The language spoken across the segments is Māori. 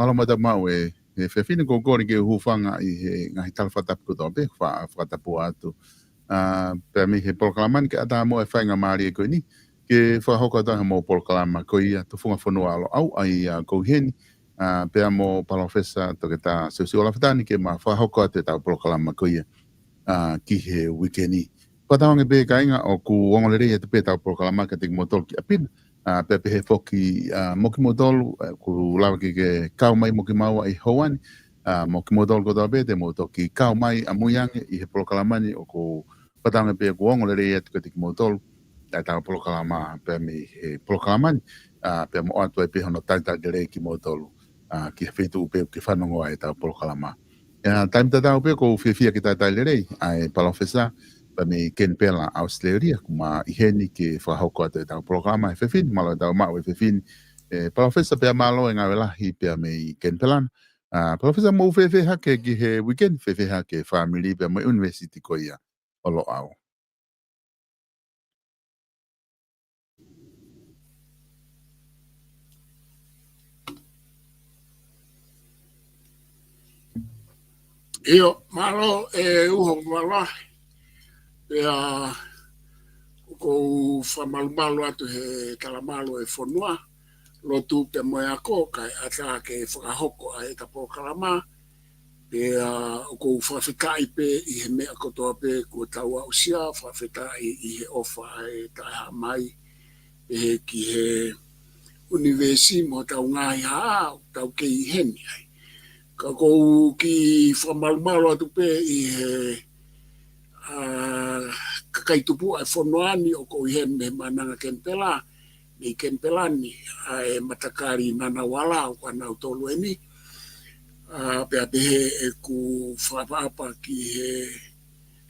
maloma da mau e whewhine kōkori ke hufanga i he ngahi talawhatapu koto pe, whakatapu atu. Pea mi he polokalamani ke ata mo e whainga maari e koe ni, ke whahoko ata mo polokalama koe ia tufunga whanua alo au ai kou heni, pea mo palofesa toke ta seusi ola whatani ke ma whahoko ate tau polokalama koe ia ki he wikeni. Patawange pe kainga o ku wongolere e te pe tau polokalama ke te motol ki apina, pepe he foki moki modolu ku lawa ki ke kau mai moki maua i houani, moki modolu koto ape te moto ki kau mai a muiange i he polokalamani o ku patanga pe ku wongolere e te ki modolu tai tau polokalama pe mi he polokalamani pe mo atu e pe hono tai dere ki modolu ki he whitu pe ki whanongoa e tau polokalama. Taim tatau pe ko whiwhia ki tai dere ai palofesa pa me ken pela Australia kuma i heni ke whahoko atu tau programa e whewhini malo tau mau e whewhini palofesa pia malo e ngā welahi pia me i ken pelana palofesa mou whewheha ke ki he weekend whewheha ke family pia mo university ko ia o lo au. Io malo e uho walahi pia ko whamalumalu atu he kalamalo e whanua lotu pe moe ako kai ata ke whakahoko a e tapo kalama pia ko whawhikai pe i he mea kotoa pe kua taua usia whawhikai i he ofa e taha mai e ki he universi mo tau ngai haa tau ke i heni ai. Ka kou ki whamalumalu atu pe i he kakaitupu ai whonoani o ko i he me mananga kempela ni kempelani ai matakari nana wala o kana utolu eni pe apehe e ku whapapa ki he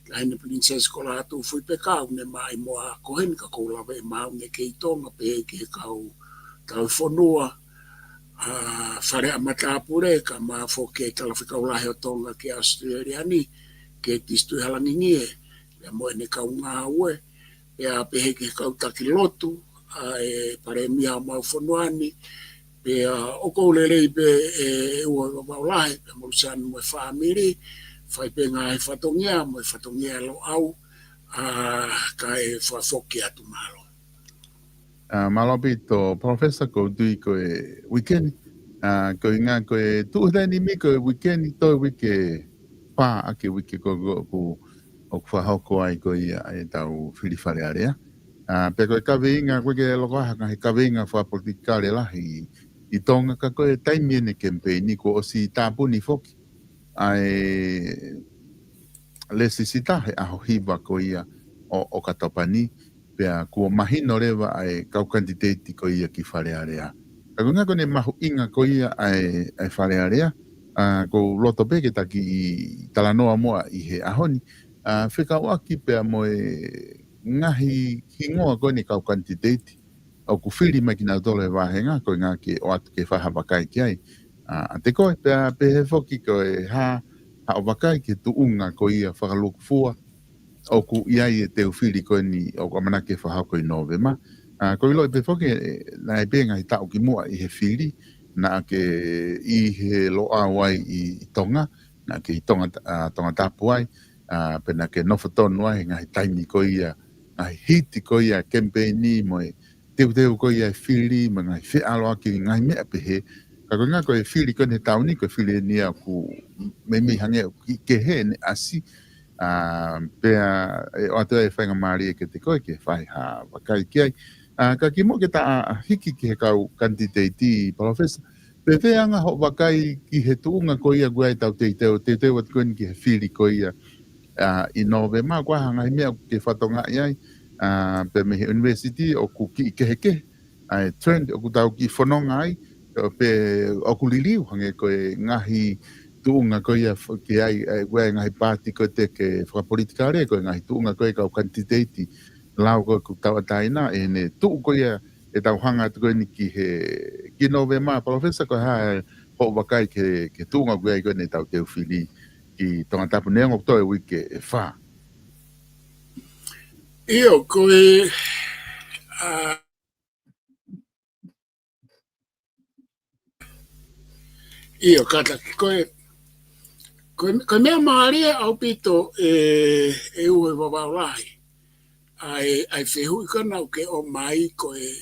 lahine princess kola atu fui pe kau ne mai moa kohen ka koula ve mau ne keitonga pe ke kau tau whonua whare amata apure ka ma foke talawhika ulahe o tonga ke Australia ni ke tistu halangi ngie ya moe ne kau ngā ue ya pehe ke kau taki lotu e pare mia mau whonuani pe o koulelei pe ua waulahe pe mausan moe whamiri whai pe ngā he whatongia lo au ka e whafoki atu malo. Malo pito professor ko tui ko e weekend ko inga ko e tuhani mi ko e weekend to wike pa ake wike ko o whahoko ai ko ia e tau whiriwhare area. Pe koe kaweinga koe ke loko haka he kaweinga whapolitikare lahi i tonga ka koe taimi ene kempeini ko o si tāpuni foki. Ai le sisita he aho hiwa ko ia o katopani pea kua mahino rewa ai kau kandidati ko ia ki whare area. Ka kunga kone mahu inga ko ia ai whare area ko loto peke taki i talanoa moa i he ahoni. Whika waki pea moe ngahi hingoa koe ni kau kandidati o ku whiri mai ki nā tole wāhenga koe ngā ke o atu ke whaha wakai ki ai. Te koe pea pehe foki koe ha o wakai ke tu unga ko ia whakaluku fua o ku iai e te whiri koe ni o amana ke whaha koe nove ma. Ko ilo i pe foki na e penga i tau ki mua i he whiri na ke i he loa wai i tonga na ke i tonga tapu ai pena ke nofotonu ai ngahi taimi ko ia ngahi hiti ko ia kempeini mo e teu ko ia whiri ma ngahi whialo aki ngahi mea pehe ka koe ngā koe whiri koe ne tauni koe whiri ni a ku me mi hange ke he ne asi pea o atua e whainga maari e ke te koe ke whai ha wakai ki ai ka ki mo ke ta hiki ki he kau kandidati professor pe whianga ho wakai ki he tuunga ko ia guai tau te teo at koe ni ki he whiri ko ia i nove ma kwa hanga hi mea ke whatonga i ai pe me he university o ku ki ke ai trend o ku tau ki whanonga ai pe o ku liliu hange koe ngahi tuunga koe ia ki ai wea ngahi pāti koe te ke whakapolitika rea koe ngahi tuunga koe kau kandidati lau koe ku tau ataina e ne tuu koe ia e tau hanga atu koe ni ki he ki nove ma professor koe hae ho wakai ke tuunga koe ai koe ne tau teu whiri ki tonga tapu neongo toe wike e wha. Io koe Io kata koe mea maaria au pito ue wawaulahi. Ai whehui kana o ke o mai koe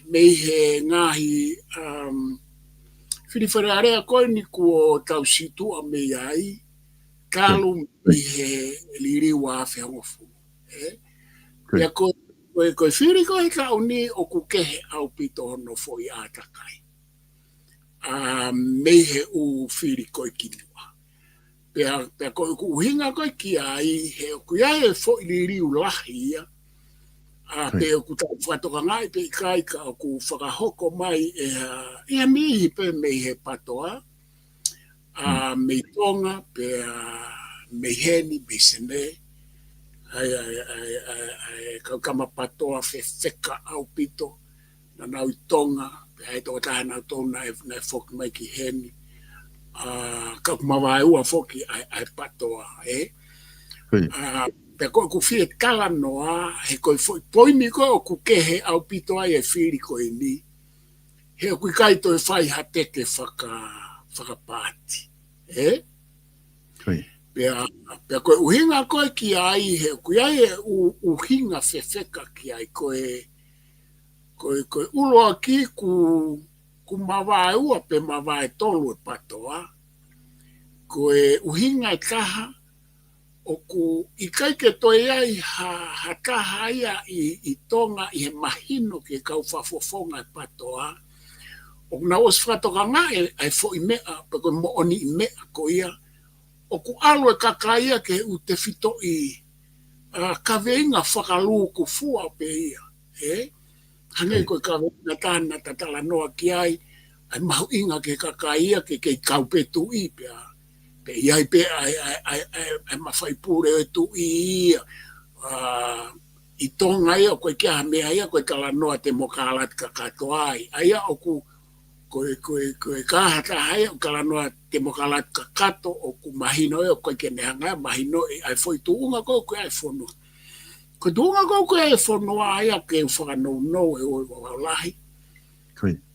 mei he ngahi whiriwharearea koe ni kua tau situ a mei ai kalu mei he liri wa whengofu. Pea koe whiri koe ka uni o ku kehe au pito hono foi atakai. Mei he u whiri koe kinua. Pea koe ku uhinga koe ki ai he o kuia e foi liri u lahi ia. Pe o ku tau whatoka ngai pe kai ka o ku whakahoko mai e mihi pe mei he patoa. Mei tonga pe mei heni mei sene. Ai kau kama patoa wheka au pito. Na nau i tonga. Pe ai tō taha nau tōna e whoki mai ki heni. Kau mawai ua whoki ai patoa. Pe koe ku whie kala noa, he koe poini koe o ku kehe au pito ai e whiri koe ni. He o kui kai toi whai ha teke whakapāti. Pea koe uhinga koe ki ai, he o kui ai e uhinga whewheka ki ai koe uloa ki ku mawai ua pe mawai tolu e patoa. Koe uhinga e kaha, o ku i kai ke toi ai ha kaha ia i tonga i he mahino ke kau whafofonga e patoa. O na os whatoka ngā ai fo i mea, pe koe mo oni i mea ko ia. O ku alo e kakaia ke u te whito i kaweinga whakaluku fua pe ia. Hange koe kaweinga tāna tatala noa ki ai mahu inga ke kakaia ke kei kaupetu i pea. Pe iai pe ai mawhai pūre e tu ia. I tonga ia koe kia mea ia koe tala noa te mokalat ka katoa ai. Aia o koe kahata ai o kala noa te mokalat ka kato o ku mahino e o koe ke nehanga mahino e ai foi tuunga koe ai whonua. Koe tuunga koe ai whonua aia ke whakanou nou e oi wawaulahi.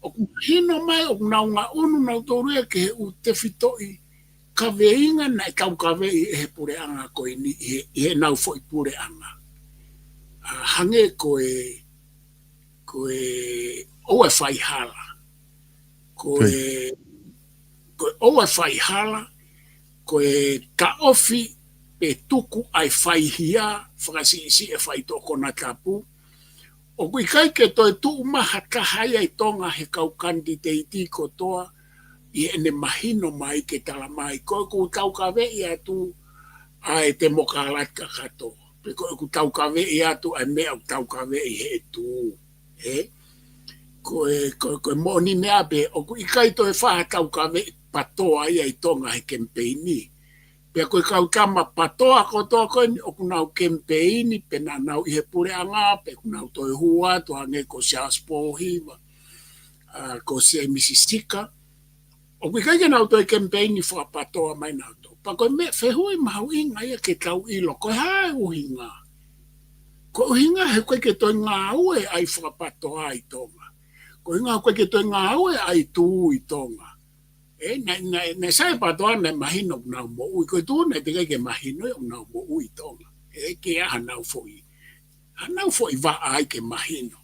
O ku mahino mai o naunga unu nau tōruia ke u te whitoi kaweinga na e kau kawei e he pure anga koe ni i he nau foi pure anga. Hange koe oe whai hala. Koe oe whai hala, koe ka ofi pe tuku ai whai hia, whakasi isi e whai toko na tapu. O kui kai ke toi tuu maha kahai ai tonga he kau kandidati ko toa, i ene mahino mai ke tala mai. Koe ku tau ka vei atu ai te mokalat ka kato. Pe koe ku tau ka vei atu ai mea u tau ka vei he tu. Koe moni mea pe o ku ikai toi whaha tau ka vei patoa ai tonga he kempeini. Pe koe kau kama patoa ko toa koe o ku nau kempeini pe na nau i he pure anga pe ku nau toi hua to hange ko Charles Pohiva. Ko se Misisika. O kui kai nau toi kempeini whakapatoa mai nau tō. Pa koe me whehui mahu inga ia ke tau ilo. Koe hae uhinga. Koe uhinga he koe ke toi ngā ue ai whakapatoa ai tonga. Koe inga koe ke toi ngā ue ai tū i tonga. Ne sai patoa ne mahino nau mo ui. Koe tū ne te kai ke mahino i nau mo ui tonga. Ke aha nau foi. Nau foi va ai ke mahino.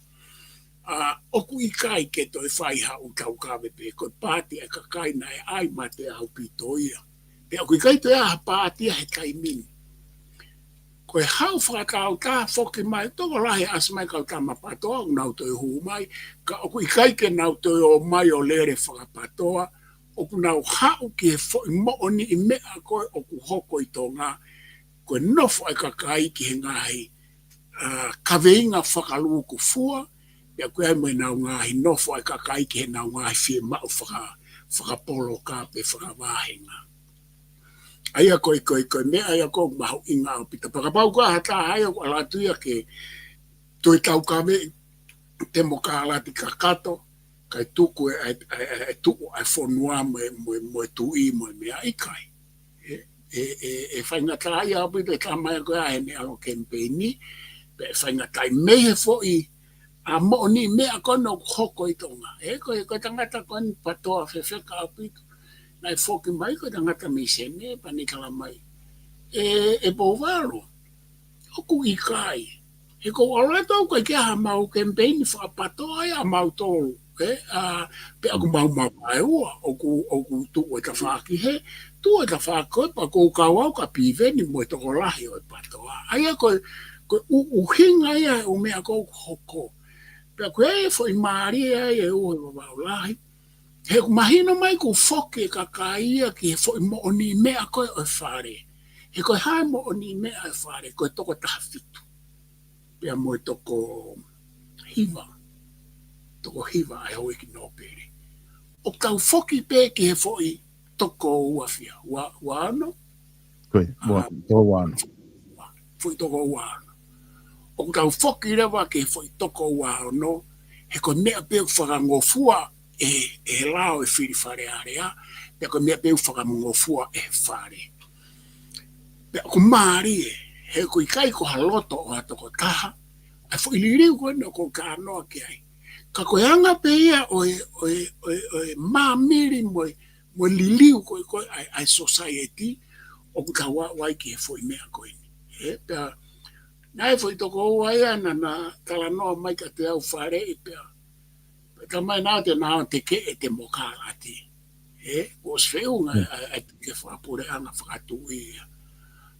O ku i kai ke toi whai ha u tau kawe pe koe pāti e kakai na e ai mate au pitoia. Pe o ku i kai toi aha pāti he kai mini. Koe hau whakatau tā whoki mai, toko lahi asmai kau tā mapatoa o nau toi huu mai, ka o ku i kai ke nau toi o mai o lere whakapatoa, o ku nau hau ki he whoi mooni i mea koe o ku hoko i tonga, koe nofo e kakai ki he ngahi kaweinga whakaluku fua, ya koe ai mai nau ngahi nofo ai kakai ki he nau ngahi whie mau whakapolo ka pe whakawahenga. Aia koe mea aia koe mahu inga o pita. Pakapau koe hata aia koe alatuia ke toi tau kawe te moka alati ka kato, kai tuku e tuku ai whonua mo e tui mo e mea ikai. E whaingata aia o pita e tamai koe ahe ne alo kempeini, pe whaingata i mehe fo i a mo ni mea kono hoko i tonga. E ko tangata kon patoa whewheka apito. Nai whoki mai ko tangata mi sene panikala mai. E povalo, oku i kai. E ko ala tau kai kia ha mau campaign whapatoa ia mau tolu. Pe aku mau mai ua, oku tu o ta whaki he, tu o ta whaki pa kou kawau ka piveni mo e toko lahi o e patoa. Aia ko uhinga ia o mea kou hoko. Pea koe e fo i maari e ua i wawau lahi. He mahino mai ku foke ka kaia ki he fo i mo oni mea koe o e whare. He koe hae mo oni mea o e whare, koe toko taha fitu. Pea mo e toko hiva. Toko hiva ai hoi ki no pere. O tau foki pe ki he fo i toko uafia. Wano? Koe, wano. Fo i toko wano. O tau foki rewa ke foi toko wao no, he ko mea peu whakangofua e lao e whiri whare area, pe ko mea peu whakangofua e whare. Pe ko maari he ko ikai ko haloto o atoko taha, ai foi liriu ko no ko kanoa ki ai. Ka ko anga pe ia o mamiri mo liliu ko ai society, o ka wai ki he foi mea ko ini. Pe nai foi toko ua ia na tala noa mai ka te au whare i pia. Ka mai nao te nao te ke e te mokala ati. Os whiunga e te whapure anga whakatu ia.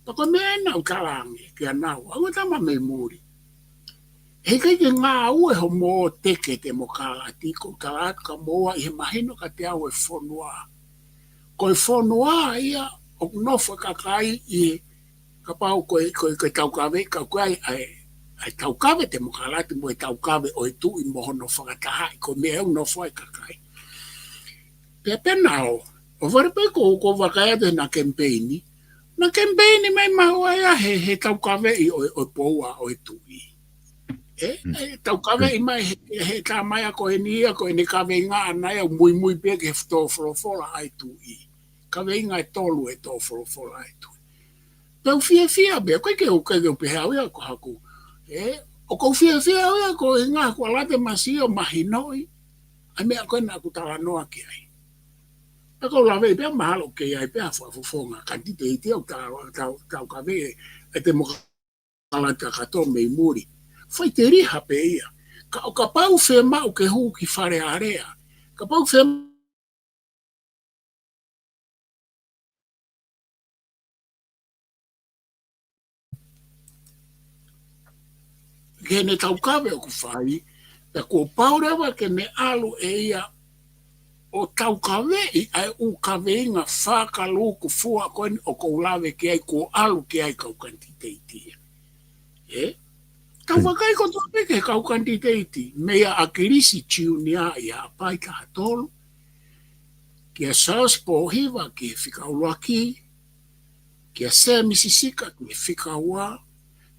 Pako mea nau talangi kia nao, anga tama me muri. He kai ke ngā ue ho mō teke te mokala ati, ko talatu ka moa i he mahino ka te au e whonua. Ko e whonua ia, o nofa kakai i ka pau koe taukawe, ka koe ai taukawe te mokalati mo e taukawe o e tu i mohono whakataha i ko mea au no whai kakai. Pea penao, o wharepai ko wakaya te na campaigni mai mahua ia he taukawe i o poua o e tu i. Taukawe i mai he tā mai a ko e nia ko e ne kawe ngā anai au mui pe ke tō wholofola ai tu i. Kawe inga e tolu e tō wholofola ai tu i. Tau fia bea, koe ke o pehau ia ko haku. O kou fia ia ko i ngā kua late masi o mahinoi. Ai mea koe nā ku tala noa ki ai. E kou lawe i pia mahalo ke ai pia whafufonga. Kanti te iti au tau kawe e te mokalata kato mei muri. Whai te riha pe ia. Ka pau whea mau ke hu ki whare area. Ka pau whea ke ne tau kawe o ku whai, pe ko paurewa ke me alu e ia o tau kawe i ai u kawe inga whakalu ku fua koen o kou lawe ke ai ko alu ke ai kau kantiteiti. Tau wakai ko tope ke kau kantiteiti, mea akirisi tiunia i a pai ka hatolu, kia saus pohiwa ki whikaulaki, kia se misisika ki whikaua,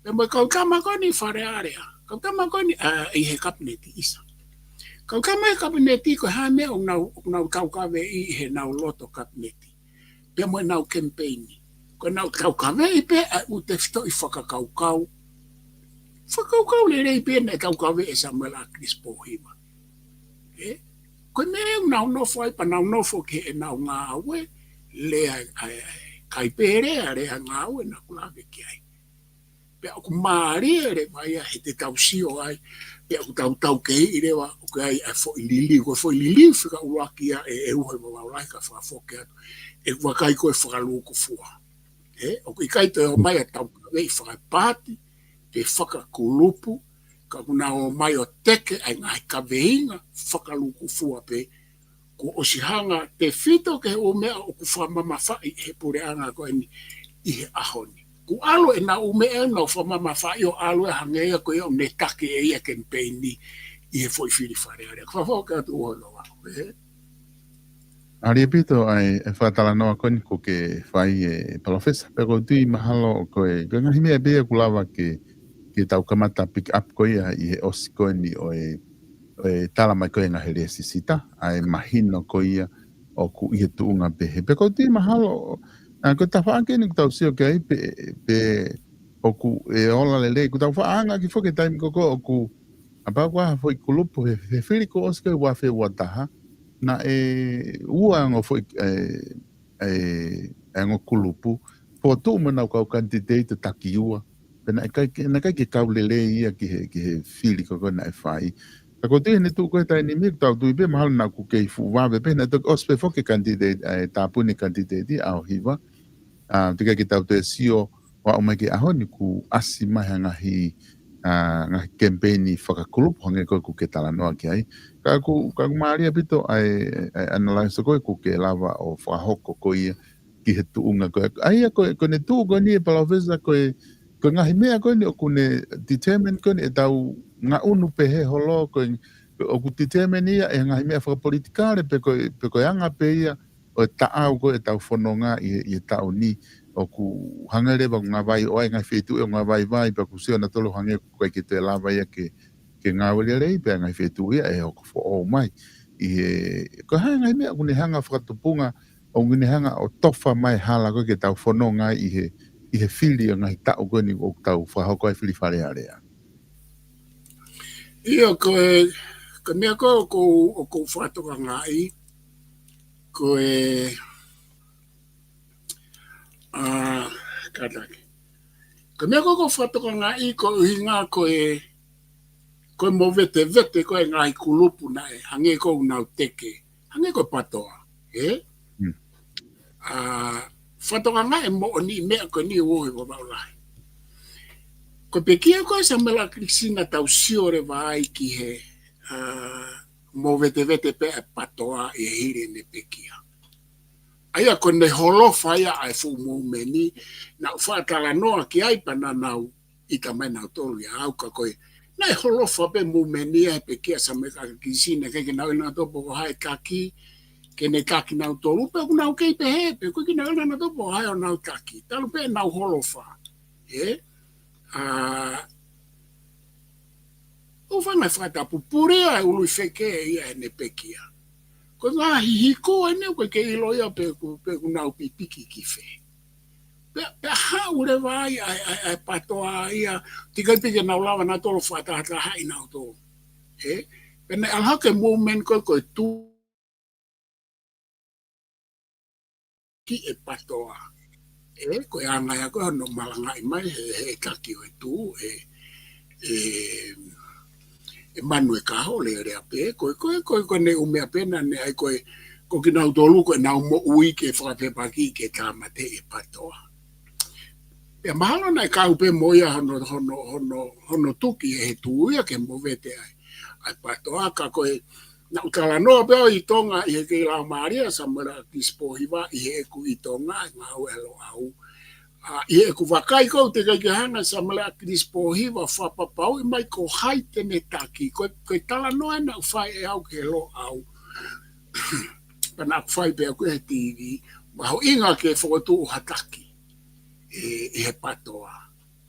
e mo kau kama koni whare area. Kau kama koni i he kabineti isa. Kau kama he kabineti ko hae mea o nau kau kawe i he nau loto kabineti. Pea mo nau campaigni. Ko nau kau kawe i pe a u te whito i whakakaukau. Whakaukau le rei pe na kau kawe e Samuel Akris Pohima. Ko mea o nau nofo ai pa nau nofo ke e nau ngā aue. Le kai pere a rea ngā aue na kulawe ki ai. Pea o ku maari e re mai a he te tau sio ai, pea o tau kei i rewa o ke ai fo i lili, ko fo i lili whika uaki a e uhe mawalai ka whakafoke atu, e wakai ko e whakaluku fua. O ku i kai te o mai a tau kawe i whakapati, te whakakulupu, ka kuna o mai o teke ai ngai kaweinga whakaluku fua pe, ko osihanga te whito ke o mea o ku whamamawhai he pure anga ko i he ahoni. Ku alo e na ume e no whamama whai o alo e hangea ko e o ne take e ia campaigni i he foi whiri whare area. Kwa whaka atu ohono wako. Ari pito ai e whatala noa koni ko ke whai e palofesa. Pero tui mahalo ko e gangahi mea bea kulawa ke tau kamata pick up ko ia i he osi koni o e tala mai ko e ngahere sisita. Ai mahino ko ia o ku i he tuunga pehe. Pero tui mahalo ko ta whaake ni kutau sio ke ai pe oku e ola lele ku tau whaanga ki whoke taimi koko oku Apa kwa foi kulupu he whiri ko oska wa fe wataha na ua ngo foi ngo kulupu po tu mana ko candidate takiua pena na kai ke kaulele ia ki he whiri ko na fai ka ko te ne tu ko ta ni mi ta tu be mahal na ku ke fu wa be pena to ospe fo ke candidate tapu ni candidate au hiva tika ki tau te sio wa o mai ke aho ni ku asima hanga hi nga campaign whakakulupu hange koe ku ke tala noa ki ai. Ka ku maaria pito ai analyse koe ku ke lava o whahoko koe ia ki he tuunga koe. Ai koe ne tuu koe ni e palavesa koe ngahi mea koe ni o kune determine koe ni e tau nga unu pehe holo koe o ku determine ia e ngahi mea whakapolitikare pe koe anga pe ia o e taau koe e tau whanonga i e tau ni o ku hangere ba ngā vai o ai ngai whetu e ngā vai pa ku seo na tolo hange koe ki te lava ia ke ngā wale rei pe ngai whetu ia e o ku fo o mai i he ko hai ngai mea kune hanga whakatupunga o ngune hanga o tofa mai hala koe ke tau whanonga i he whiri o ngai tau koe ni o tau whahoko ai whiri whare area. Ia koe mea koe o kou whatoka ngai koe kataki. Ka mea ko whatoka ngai ko uhinga koe mo vete koe ngai kulupu na e hange ko unau teke. Hange ko patoa. Whatoka ngai mo ni mea ko ni uohi wa maulai. Ko pekia koe sa mela krisina tau siore vai ki he mo vete pe e patoa e hiri ne pekia. Aia ko ne holofa ia ai fu mo meni na whaatala noa ki ai pana nau i ka mai nau tolu ia au ka koe na holofa pe mo meni ai pe kia sa me ka kisine ke nau ina topo ko hai kaki ke ne kaki nau tolu pe ku nau kei pe he pe ko ki nau ina topo hai o nau kaki talu pe nau holofa o whanga whata pupure ai ului wheke ia ne pe kia. Ko ngā hihiko ane koe ke ilo ia pe ku nau pipiki ki whe. Pe haure vai ai patoa ia tikai pike nau lawa na tolo whatahata hai nau tolo. Pene alhake moment koe tu ki e patoa. Koe angai koe no malangai mai he kaki o e tu Manue kaho le rea pe koe ne umea pena ne ai koe ko ki nau tolu koe nau mo ui ke whakapepaki ke tāmate e patoa. Pea mahalo nai kau pe moia hono tuki e he tuuia ke mo vete ai patoa ka koe na utala noa peo i tonga i he kei lau maria samara kispohiwa i he eku i tonga i ngau elo au. I e ku wakai kou te kai hanga sa mala kispohiwa whapapau i mai ko hai tene taki. Koe tala noa na whai e au ke lo au. Pana whai pe aku he TV. Maho inga ke whakatu hataki. E he patoa.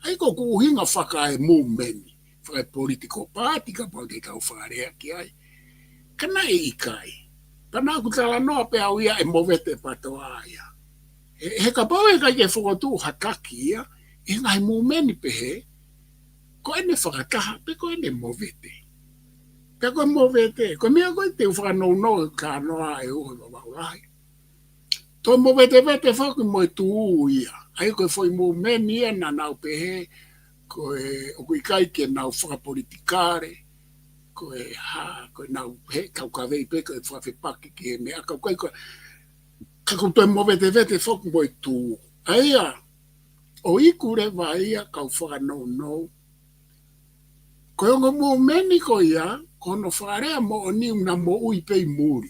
Ai ko ku hinga whaka e mu meni. Whaka e politiko pāti ka pau te tau whakarea ki ai. Kana e ikai. Pana aku tala noa pe au ia e movete patoa ia. He ka pau e kai ke whakatu hataki ia, e ngai mumeni pe he, ko ene whakataha, pe ko ene movete. Pe ko movete, ko mea koe te whakanau ka noa e uhi wa maulai. To movete whaki mo e tuu ia, ai koe foi mumeni ia na nau pe he, koe o kui kai ke nau whakapolitikare, koe nau he kaukawei pe koe whawhepaki ke mea kaukai koe, kako toi mo vete fok mo tu aia o ikure vai ia kau whakano ko ngo mo meni ko ia ko no whare mo ni na mo ui pe muri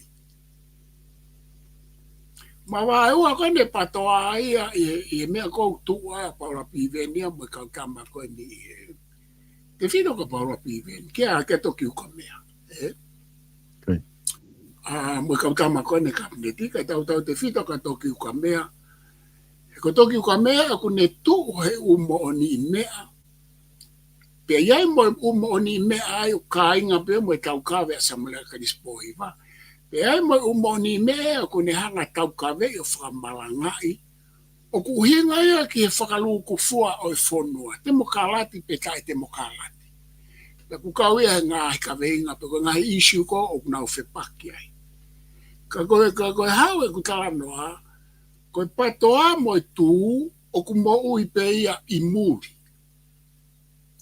ma vai ua ko ne patoa ia e me ko tu a para pivenia mo ka kama ko ni te fino ko para piven ke a ke to ki ko mea mo ka kama ko ne kabineti ka tau te fito ka toki ka mea ko toki ka mea ko ne tu he umo ni mea pe ia mo umo ni mea ai ka inga pe mo tau ka ve sa mala ka dispohiva pe ai mo umo ni mea ko ne hanga tau ka ve o fra malangai o ku hinga ia ki whakalu ku fua o fonua te mo kalati pe kai te mo kalati Pe ku kau ia ngā ka veinga pe ko ngā issue ko o nau whepaki ai. Ka koe hau e ku tala noa, koe patoa mo e tū o ku mo ui pe ia i muri.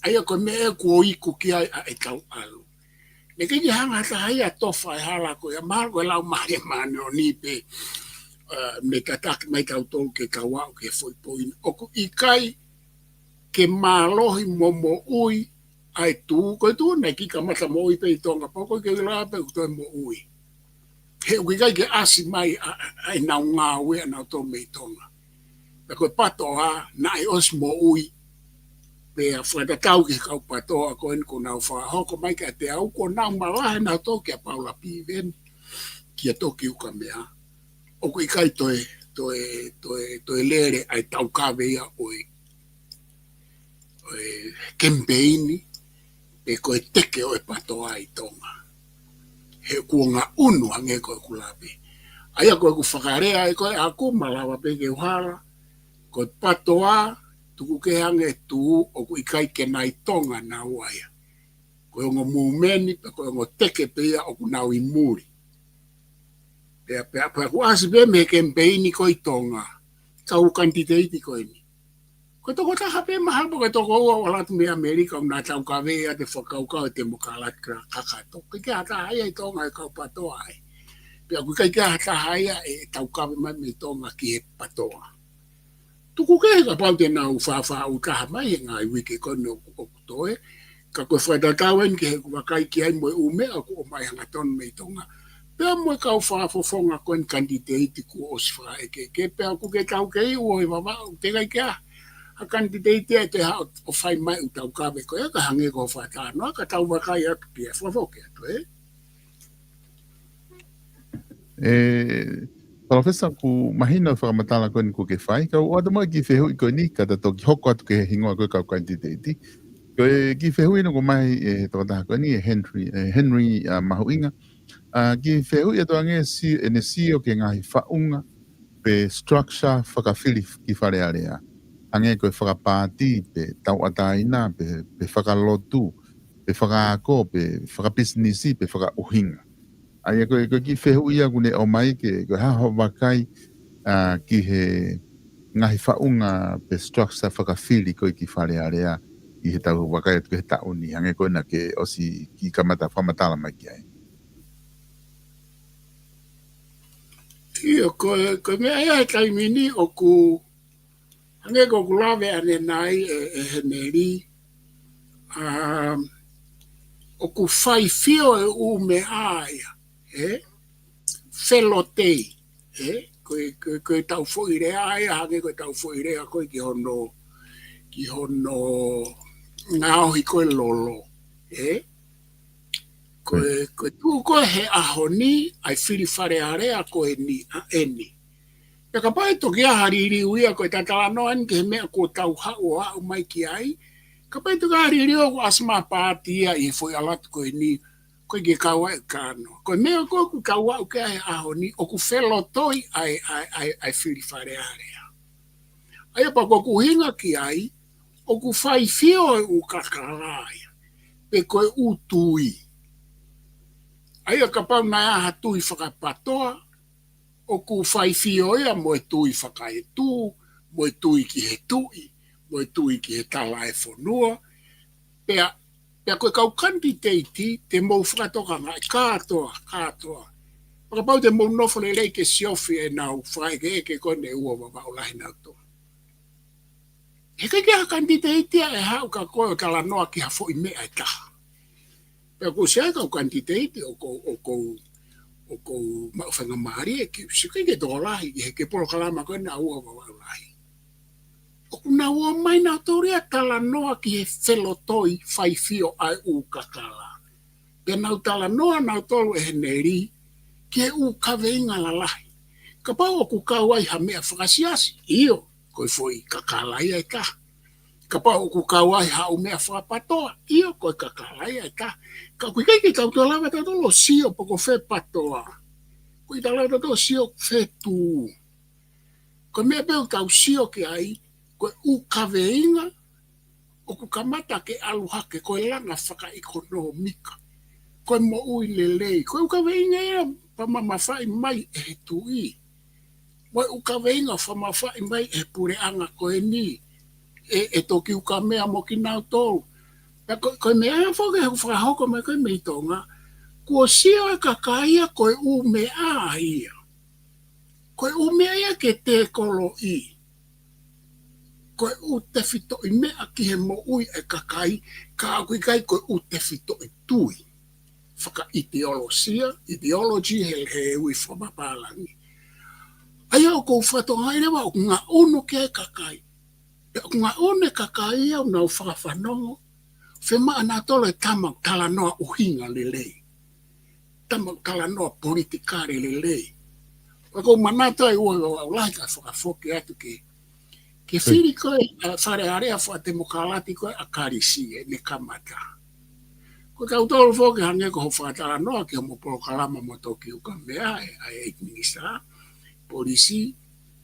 Aia koe me e ku o iku ki ai a e tau alu. Ne kiki hanga ta hai a tofa e hala koe a maha koe lau mahe mane o ni pe me tataki mai tau tolu ke kawau ke foi poina. O ku ikai ke mālohi mo ui ai tū, koe tū nei ki ka mata mo ui pe i tonga, pa koe ke la pe u toi mo ui. He ui kai ke asi mai ai nau ngā ue a nau tō me i tonga. Pe koe patoa na ai os mo ui, pe a whakatau ki kau patoa koe ni ko nau whahoko mai ka te au, ko nau malahe nau tō ki a paula piven, ki a tō ki uka mea. O kui kai toe lere ai tau kāwea oi kempeini e koe teke o e patoa i tonga. He kuonga unu ange koe kulape. Aia koe ku whakarea e koe aku malawa pe ke uhara, koe patoa tuku ke hange tū o ku ikai ke nai tonga na uaia. Koe ongo mumeni pe koe ongo teke pe ia o ku nau i muri. Pe ku asibe me kempeini koe tonga, kau kantiteiti koe ni. Ko toko taha pe mahal po ko toko ua wala tu me Amerika o nā tau kawea te whakaukau te mukalat kakato. Kai kia hata haia i tonga e kau patoa ai. Pea kui kai kia hata haia e tau kawe mai me tonga ki he patoa. Tuku ke ka pau te nau whawha u taha mai e ngai wike kono o kutoe. Ka koe whaitatawen ke he kuwakai ki ai moe ume a ku o mai hanga tonu me tonga. Pea moe kau whafofonga koen kanditeiti ku o siwha e ke pea ku ke tau kei uo i wawa u te kai kia. A kanditeiti e te hao o whai mai u tau kawe koe ka hange ko whatanoa ka tau wakai atu pia whafoke atu Professor ku mahina whakamatala koe ni ku ke whai, ka ua mo ki whehu i koe ni, ka tato ki hoko atu ke hingoa koe kau kanditeiti. Koe ki whehu ino ko mai e tokataha koe ni e Henry Mahuinga. Ki whehu i atu ange ne sio ke ngahi whaunga pe structure whakawhiri ki wharearea. Ange koe whakapāti, pe tau ataina, pe whakalotu, pe whakaako, pe whakapisnisi, pe whakauhinga. Aia koe ki whehu ia kune o mai ke koe haho wakai ki he ngahi whaunga pe structure whakawhiri koe ki wharearea i he tau wakai atu ke he tauni. Ange koe na ke osi ki kamata whamatala mai ki ai. Iyo koe mea ea e kaimini o ku ange ko kulawe ane nai e heneri o ku whai fio e ume aia whelotei koe tau whoire aia hange koe tau whoire a koe ki hono ngāohi koe lolo koe tū koe he ahoni ai whiri whare area koe ni a eni. Pea ka pai toki a hariri uia koe tatala noan ke he mea ko tau hao hao mai ki ai. Ka pai toki a hariri o ko asma pātia i foi alatu koe ni koe ke kaua e kano. Koe mea koe ku kaua u ke ahe ahoni o ku whelotoi ai whiri whare area. Aia pa ko ku hinga ki ai o ku whai fio e u kakaraia. Pe koe u tui. Aia ka pau nai aha tui whakapatoa. O ku whai fioia mo e tui whakai tū, mo e tui ki he tui, mo e tui ki he tala e whanua. Pea koe kau kanditeiti te mou whakatoka ngai kātoa. Pakapau te mou nofo le leike siofi e nau whai ke eke koe ne ua wawa o lahi nau toa. He kai kia kanditeiti e hau ka koe o tala noa ki hafo i mea e taha. Pea ko sea kau kanditeiti o kou mawhanga maari e ki usikai ke tō lahi, he ke polo kalama koe na ua wawa lahi. O kuna ua mai na tōria tala noa ki he whelotoi whai fio ai u kakala. Pe nau tala noa nau tolu e he neri ki he u kaweinga la lahi. Ka pau o ku kau ai ha mea whakasiasi, iyo, koe foi kakala ia e ka. Ka pau o ku kau ai ha u mea whakapatoa, iyo, koe kakala ia e ka. Ka kui kei tau tō lawa tau tōlo sio poko whe patoa. Kui tau lawa tau tōlo sio whe tū. Ko mea peo tau sio ki ai, koe u kaweinga, o ku kamata ke aluhake koe langa whaka-ekonomika. Koe mo ui lelei. Koe uka veinga ia pamamawhai mai e he tui. Koe uka veinga whamawhai mai e pure anga koe ni. E toki uka mea mo ki nau tolu. Koe mea whoke hu whakahoko mai koe mei tonga. Kua sio e kakaia koe u mea ia. Koe u mea ia ke te kolo i. Koe u te fito i mea ki he mo ui e kakai, ka akui kai koe u te fito i tui. Whaka ideology he ui whamapalangi. Aia o kou whatonga i rewa o ngā ono ke kakai. E o ngā ono e kakai au nau whakawhanongo. Whema ana tolo e tamang tala noa uhinga lelei. Tamang tala noa politikare lelei. Wako manata i ua au laika whakafoke atu ke whiri koe whare area wha demokalati koe a karisi e ne kamata. Ko tau tolu whoke hange ko ho whakatala noa ki homo polokalama mo toki uka mea e minister, polisi.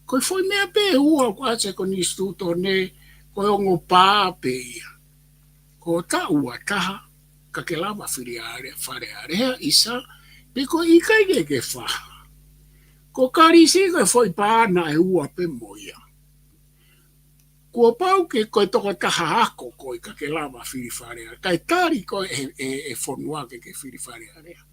Koe foi mea pe ua ko ase ko nistuto ne koe ongo paa pe ia. Ko ta ua taha ka ke lama whiri area whare area isa pe ko ikai ke whaha. Ko karisi koe foi pāna e ua pe moia. Kua pau ke koe toko taha ako koe ka ke lama whiri wharea. Kai tari koe e whonua ke whiri wharea.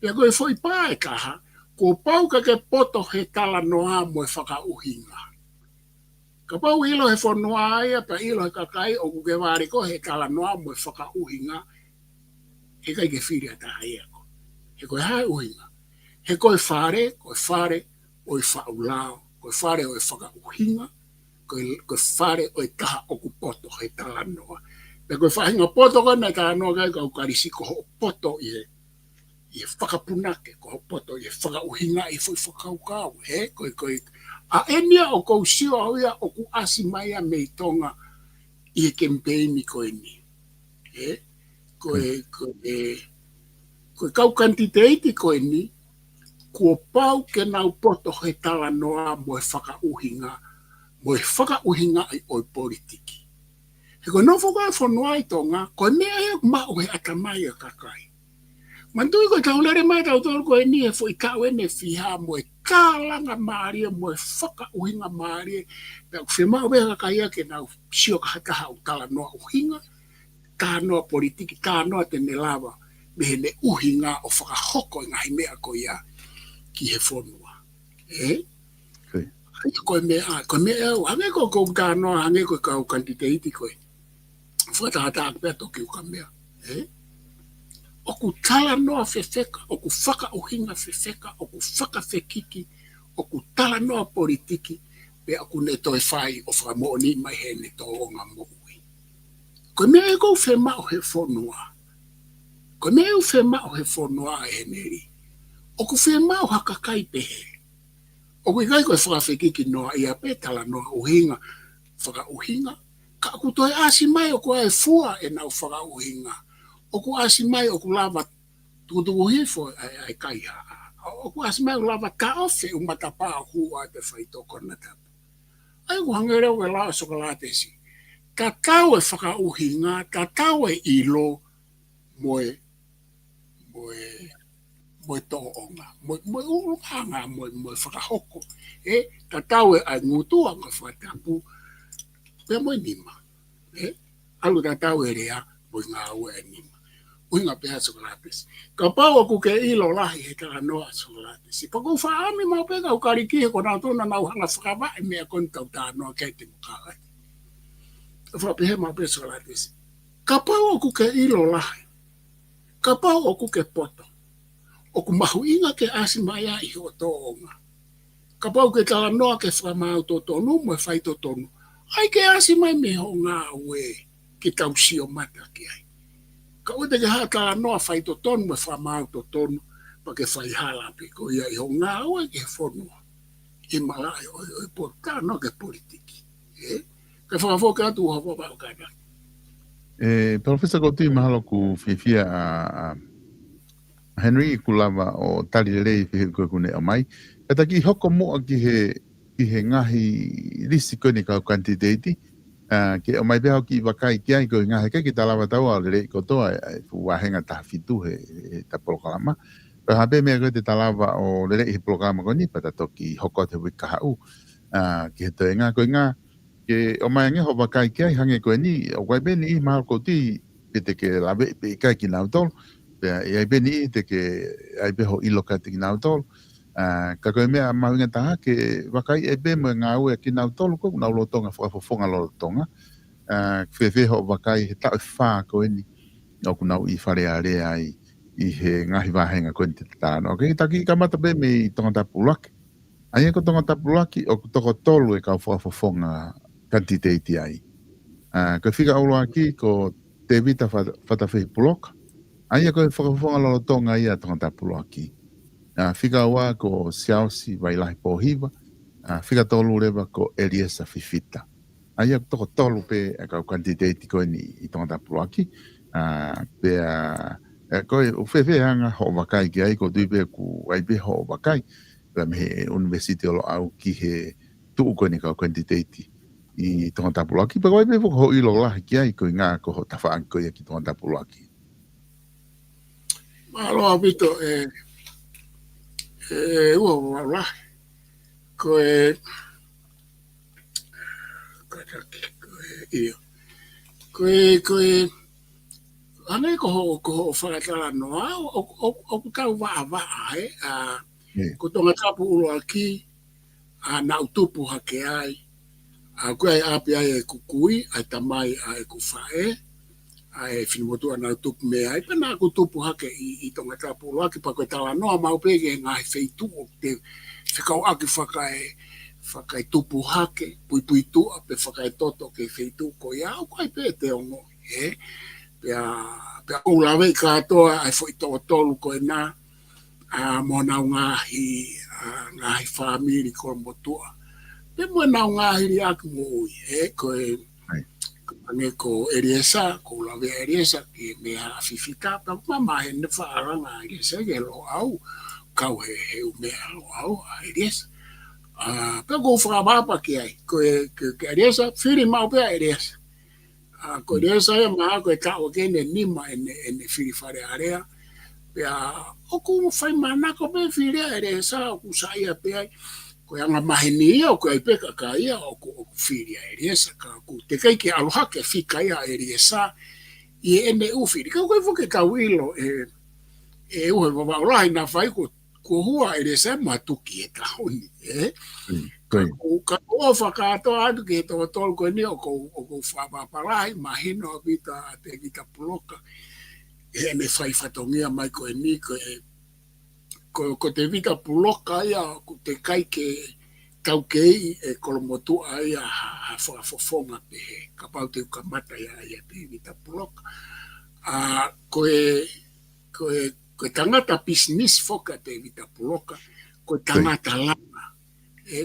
Pea koe whoi pā e kaha, kua pau ke poto he tala noa mo e whakauhinga. Ka pau ilo he whonua aia, pa ilo he kakai o kuke wāre ko he tala noa mo e whakauhinga. He kai ke whiri a taha ia ko. He koe hae uhinga. He koe whare, o i whaulao. Koe whare o i whakauhinga. Koe whare o i taha o ku poto he tala noa. Pea koe whahinga poto koe nei tala noa kai kau karisi ko ho poto i e whakapunake, ko ho poto i e whakauhinga i fui whakaukau. Koe a enia o kou sio au ia o ku asi mai a mei tonga i e kempeini koe ni. Koe kau kantiteiti koe ni, kua pau ke nau poto he tala noa mo e whakauhinga mo e whakauhinga ai oi politiki. He koe no whaka e whanua i tonga, koe mea e mao he atamai a kakai. Mantui koe taulere mai tau tolu koe ni e fwoi tau ene whiha mo e kālanga maaria mo e whakauhinga maaria. Pea kwe mao me kakai ke nau sio kahataha o tala noa uhinga, tā noa politiki, tā noa te ne lava, me he ne uhinga o whakahoko i ngahi mea koe ia ki he whanua. Koe mea au, hange ko kou tā noa, hange koe kau kantiteiti koe. Whakatahata akpea toki uka mea. O ku tala noa whewheka, o ku whakauhinga whewheka, o ku whakawhekiki, o ku tala noa politiki, pe o ku ne toi whai o whakamooni mai he ne tō o ngā moui. Koe mea e kou whemao he whanua. Koe mea e whemao he whanua e he neri. O ku whemao hakakai pehe. O kui kai koe whakawhekiki noa ia pe tala noa uhinga, whakauhinga, ka aku toi asi mai o koe e fua e nau whakauhinga. O ku asi mai o ku lava tukutuku hifo ai kai haa. O ku asi mai o lava taofe umatapa o hua te whaitoko na tapa. Ai ku hangereo ke lao sokalatesi. Ka tau e whakauhinga, ka tau e ilo moe toonga, moe uruhanga, moe whakahoko. Ka tau e ai ngutua ka whatapu, pia moe nima. Alu ka tau e rea, moe ngā ue e nima. Uhinga pia sokalatesi. Ka pau aku ke ilo lahi he ka noa sokalatesi. Paku whaami mau peka ukariki ko nau tuna nau hanga whakawai mea kontau tā noa kei te mukalai. Whapihe mau pia sokalatesi. Ka pau aku ke ilo lahi. Ka pau aku ke poto. O ku mahu inga ke asi maya i ho toonga. Ka pau ke tala noa ke whamau to tonu mo e whai to tonu. Ai ke asi mai me ho ngā ue ke tau sio mata ki ai. Ka ute ke haa tala noa whai to tonu mo e whamau to tonu pa ke whai halapi ko ia i ho ngā ue ke whonua. I malai oi porta no ke politiki. Ka whakafo ke atu hapa pa o kana. Professor Kotui mahalo ku whiwhia a Henry kulava o tali lei whihe koe kune o mai. Kata ki hoko moa ki he ngahi risi koe ni kau kantiteiti. ke o mai beha ki wakai ki ai ko ngā heke ki talawa tau au lere ko toa fu wahenga ta fitu he ta programa. Pe habe mea koe te talawa o lere i programa ko ni pata toki hoko te wika hau. Ki he toi ngā koe ngā ke o mai nge ho wakai ki ai hange koe ni o kai beni i maha ko ti pe te ke lawe pe kai ki nau tolu. Pe ai beni i te ke ai beho iloka te ki nau tolu. Ka koe mea maunga taha ke wakai e be mo ngā ue ki nau tolu ko nau lotonga whakafofonga lotonga. Whewhe ho wakai he tau whā koe ni o kunau i whare a rea i he ngahi wahenga koe ni te tāno. Ok, taki ka mata be me i tonga tapulaki. Aia ko tonga tapulaki o toko tolu e kau whakafofonga kantiteiti ai. Ko whika olo aki ko te vita whatawhi puloka. Aia ko whakafofonga lotonga ia tonga tapulaki. Whika ua ko siausi wailahi pōhiwa. Whika tolu rewa ko Eliesa Fifita. Aia toko tolu pe e kau kantiteiti koe ni i tonga tapulaki. Pea koe uwhewhe hanga ho wakai ki ai ko tuipe ku aipe ho wakai. Pea mehe university olo au ki he tuu koe ni kau kantiteiti i tonga tapulaki. Pea koe mehe ho ilo lahi ki ai koe ngā ko ho tawhaan koe ki tonga tapulaki. Aloha pito ua wala koe koe ane ko whakatala noa o kutau waa ko tonga tapu ulo aki na utupu hake ai koe ai api ai e kukui ai tamai ai kufae ai whinumotua na utupu me ai pa na kutupu hake i tonga tapu ulo aki pa koe tala noa maupege ngahi feitu o te whikau aki whakai tupu hake pui tua pe whakai toto ke feitu ko iau koe pe te ongo Pea ulawe i katoa ai fo i tolu koe nā mona ngahi whamiri ko motua. Pe mona ngahi ri aku mo ui, koe ange ko Eliesa, ko ulawe Eliesa ki mea Fifita, pa mama he ne whaaranga Eliesa ke lo au, kau he umea lo au Eliesa. Pe ko whakapapa ki ai, koe Eliesa, whiri mau pea Eliesa. Ko Eliesa e maa koe tau kene nima ene whiri whare area. Pea oku whai manako pe whiri Eliesa oku saia pea. Koe anga mahini ia o koe peka ka ia oku whiri Eliesa. Ku te keiki aloha ke whika ia Eliesa i ene uwhiri. Ka koe whuke tau ilo e uhe wawaulahi na whai ko hua Eliesa matuki e tahoni. Ka o whakatoa atu ki he toa tolu koe ni o kou whapapalai mahino vita te vita puloka e me whai whatongia mai koe ni ko te vita puloka ia ko te kai ke tau kei e kolomotua ia ha whakafofonga pe he ka pau te ukamata ia te vita puloka koe tangata business foka te vita puloka koe tangata lama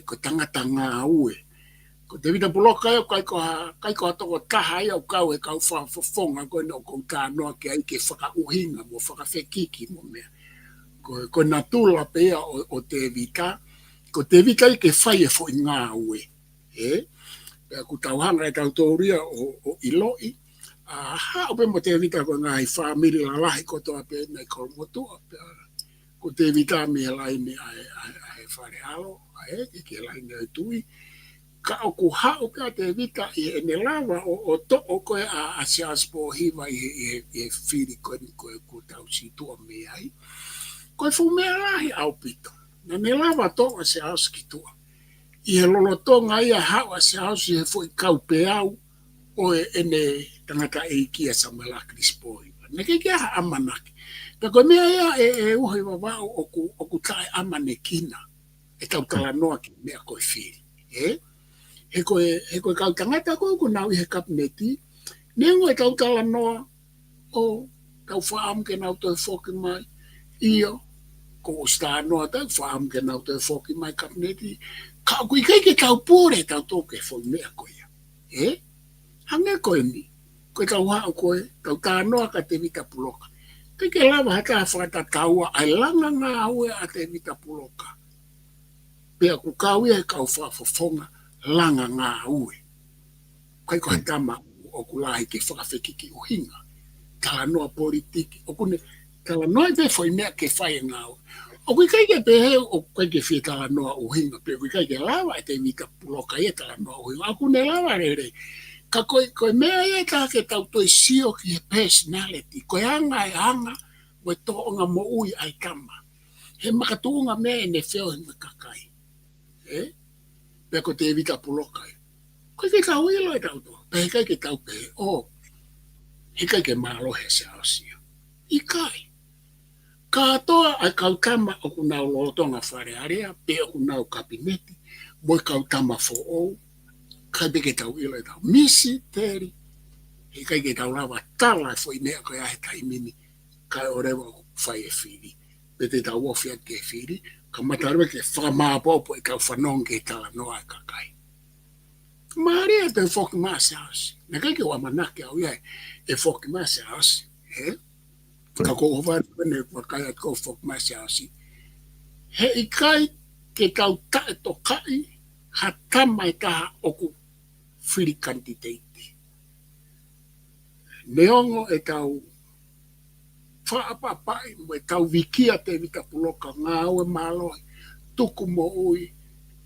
ko tangata ngā ue. Ko te vita puloka e kai ko toko taha ia o kau e kau whafonga koe no kou tānoa ke ai ke whakauhinga mo whakawhekiki mo mea. Ko nā tūla pea o te vita, ko te vita i ke whai e fo i ngā ue. Pea ku tauhanga e tau tōria o iloi. Ha ope mo te vita ko ngā i whamiri la lahi kotoa pe nei kolomotua. Ko te vita me lai me ai whare alo. Ke lai nei tui. Ka o ku hao ka te vita i ene lawa o to o koe a se aspo hiwa i whiri koe ni koe ku tau si tua me ai. Koe fu mea lahi au pito. Na ne lawa to a se aski tua. I he lolotonga ia hao a se aski he fo i kau pe au o ene tangata e kia sa malakri spoi. Ne ke kia ha amanaki. Ka koe mea ia e uhe wawao o ku tae amane kina. E tau tala noa ki mea koe whiri. He koe kau tangata koe ku nau i he kapneti. Nengo e tau tala noa o tau whaam ke nau toi whoki mai. Io, ko o staa noa tau whaam ke nau toi whoki mai kapneti. Ka kui kei ke tau pūre tau toke whoi mea koe ia. Hange koe ni. Koe tau hao koe, tau tā noa ka te vita puloka. Kei ke lawa hata whakata taua ai langa ngā ue a te vita puloka. Pea ku kau ia e kau whafonga langa ngā ue. Kai ko tama o kulahi ke whakawhiki ki uhinga. Tala noa politiki. O kune, tala noa te whai mea ke whai ngāo. O kui kai ke pehe o kai ke whi tala noa uhinga. Pe kui kai ke lawa e te wika puloka e tala noa uhinga. A kune lawa re. Ka koe mea e tā ke tau toi sio ki he personality. Koe anga e anga, mo e toonga mo ui ai kama. He makatuunga mea e ne wheo he kakai. Pe ko te wika puloka e. Koe ke tau ilo e tau toa. Pe he kai ke tau pehe. He kai ke mālohe se aosia. I kai. Ka toa ai kau tama o kunau lotonga whare area, pe o kunau kabineti, moi kau tama fo ou, kai pe ke tau ilo e tau misi, teri, he kai ke tau lawa tala e fo i mea koe ahe tai mini, kai o rewa whai e whiri, pe te tau ofia ke whiri, ka matarewa ke whamāpopo e kau whanong ke tala noa e kakai. Maria te whoki maase ausi, na kai ke wamanake au iai, e whoki maase ausi, ka ko ovare ne wakai at ko fok maase ausi. He i kai ke tau tae to kai, ha tama e taha oku whiri kantiteiti. Neongo e tau whaapapai, mo e tau wikia te vita puloka ngāwe māloi, tuku mo ui,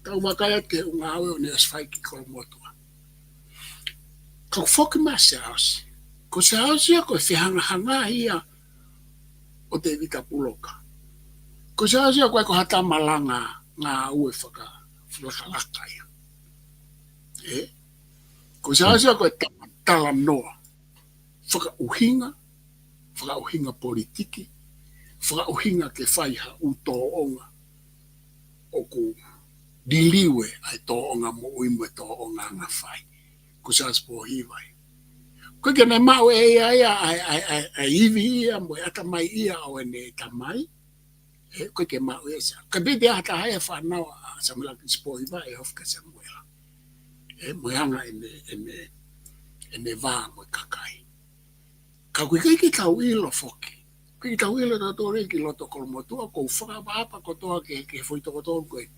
tau wakai at ke ngāwe o ne aswhaiki kolomotua. Ka whoki maase ausi, ko se ausi a koe whihanga hanga hia, o te vita puloka. Ko se asia koe ko hata malanga ngā ue whakalaka ia. Ko se asia koe tala noa. Whakauhinga politiki, whakauhinga ke whaiha u tōonga. O ku diliwe ai tōonga mo uimu e tōonga ngā whai. Ko se asia po hiwai. Koe ke nei mau e ia ai iwi ia, mo e ata mai ia o e ne tamai. Koe ke mau e sa. Ka bide ata hai e whanau a Samuela Kispo iwa e hofka Samuela. Mo e hanga e ne vā mo e kakai. Ka koe kai ki tau ilo foki. Koe ki tau ilo tau tōre ki loto kolomotua, kou whakapapa ko toa ke whoitoko tōru koe.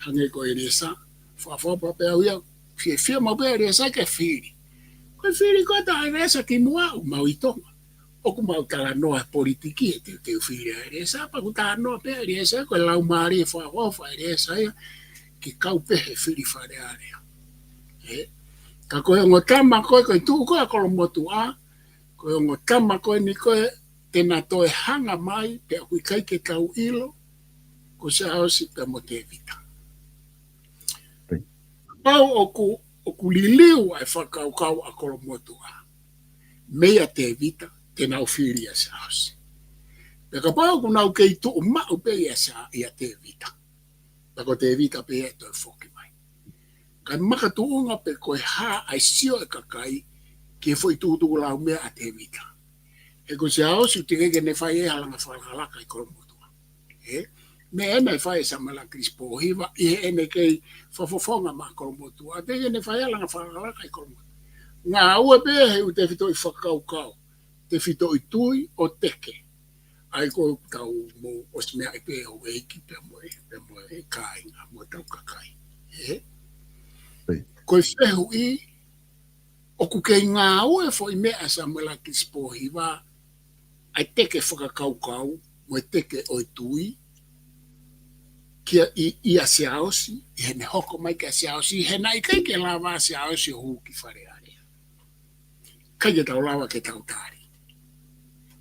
Hange koe resa, whawhapa pe au ia, fie mau pe resa ke whiri. Koe whiri koe ta resa ki mua u mau i tonga. Oku mau tala noa politiki e te whiri a resa. Pa ku ta noa pe resa, koe lau maari e whahofa e resa ia. Ki kau pehe whiri whare area. Ka koe ongo tama koe tuu koe kolomotu a. Koe ongo tama koe ni koe tena toe hanga mai pe aku i kai ke tau ilo. Ko se aosi pe mo te vita. Pau oku liliu ai whakaukau a kolomotua. Mea te vita, te nau whiri a sa hosi. Peka pau ku nau kei tuu mau pe ia te vita. Peko te vita pe e toi whoki mai. Kai makatuunga pe koe ha ai sio e kakai ke foi tutu lau mea a te vita. E ko se hosi te keke ne whai e halanga whalaka i kolomotua. Me ena i whai Samuela Kispo hiwa, i ene kei whafofonga ma kolomotua. Te ene whai alanga whalaka i kolomotua. Ngā ua pēhe u te whito i whakaukau. Te whito i tui o teke. Ai ko tau mo os mea i pēhe o eiki pe mo e kai ngā mo tau kakai. Koe whehu i, oku kei ngā ua e fo i mea Samuela Kispo hiwa, ai teke whakaukau, mo e teke o i tui, kia i a se aosi, i hene hoko mai ke a se aosi, i hena i kai ke lawa a se aosi o huki whare area. Kai ke tau lawa ke tau tari.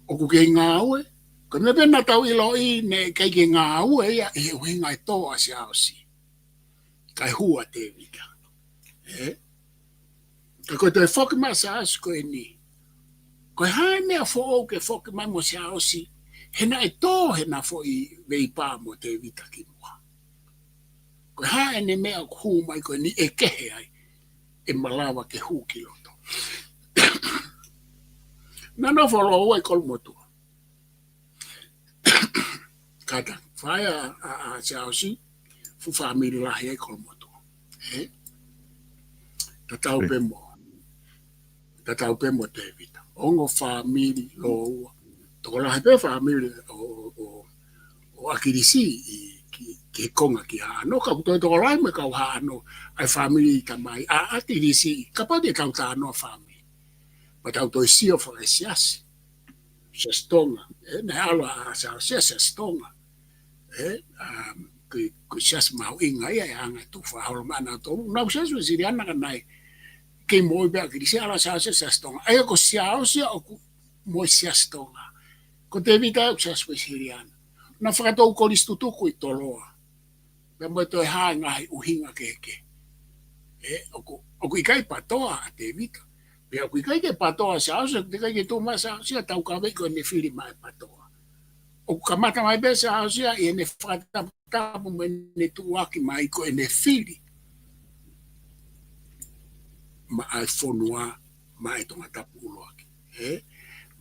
Oku ke ngā ue, ko me pena tau ilo i ne kai ke ngā ue ia, i he uhinga i tō a se aosi. Kai hua te vita. Ka koe te whoki mai se aosi koe ni. Koe hae mea fo o ke whoki mai mo se aosi, hena e tō hena fo i vei pā mo te vita ki mua. Koe hae ne mea hu mai koe ni e kehe ai e malawa ke hu ki loto. Nano whalo ua i kolomotua. Kata, whai a se aosi, fu whamiri lahi e kolomotua. Tatau pe mo. Tatau pe mo te vita. Ongo whamiri lo ua. Toko lahi pe whamiri o akirisi i ki konga ki hano, ka kuto to lai me ka hano, ai family ka mai, a ti disi, ka pa de ka hano family. Ma tau to sio fo esiasi. Se stonga, ne alo a se stonga. Ku sias mau inga ia anga tu fa holo mana to, na se su siriana ka nai. Ke mo be ki se ala se stonga. Ai ko sia o sia o mo sia stonga. Ko te vita o se siriana. Na whakatou koristu tuku I toloa. Me mo to ha ngai uhinga keke. Oku I kai patoa a te vita. Pe oku I kai ke patoa sa ose te kai ke tu masa sia tau ka veko ne fili mai patoa. Oku kamata mai be sa ose I ne whakatapu me ne tuaki mai ko ne fili. Ma ai fonua mai tonga tapu uloaki.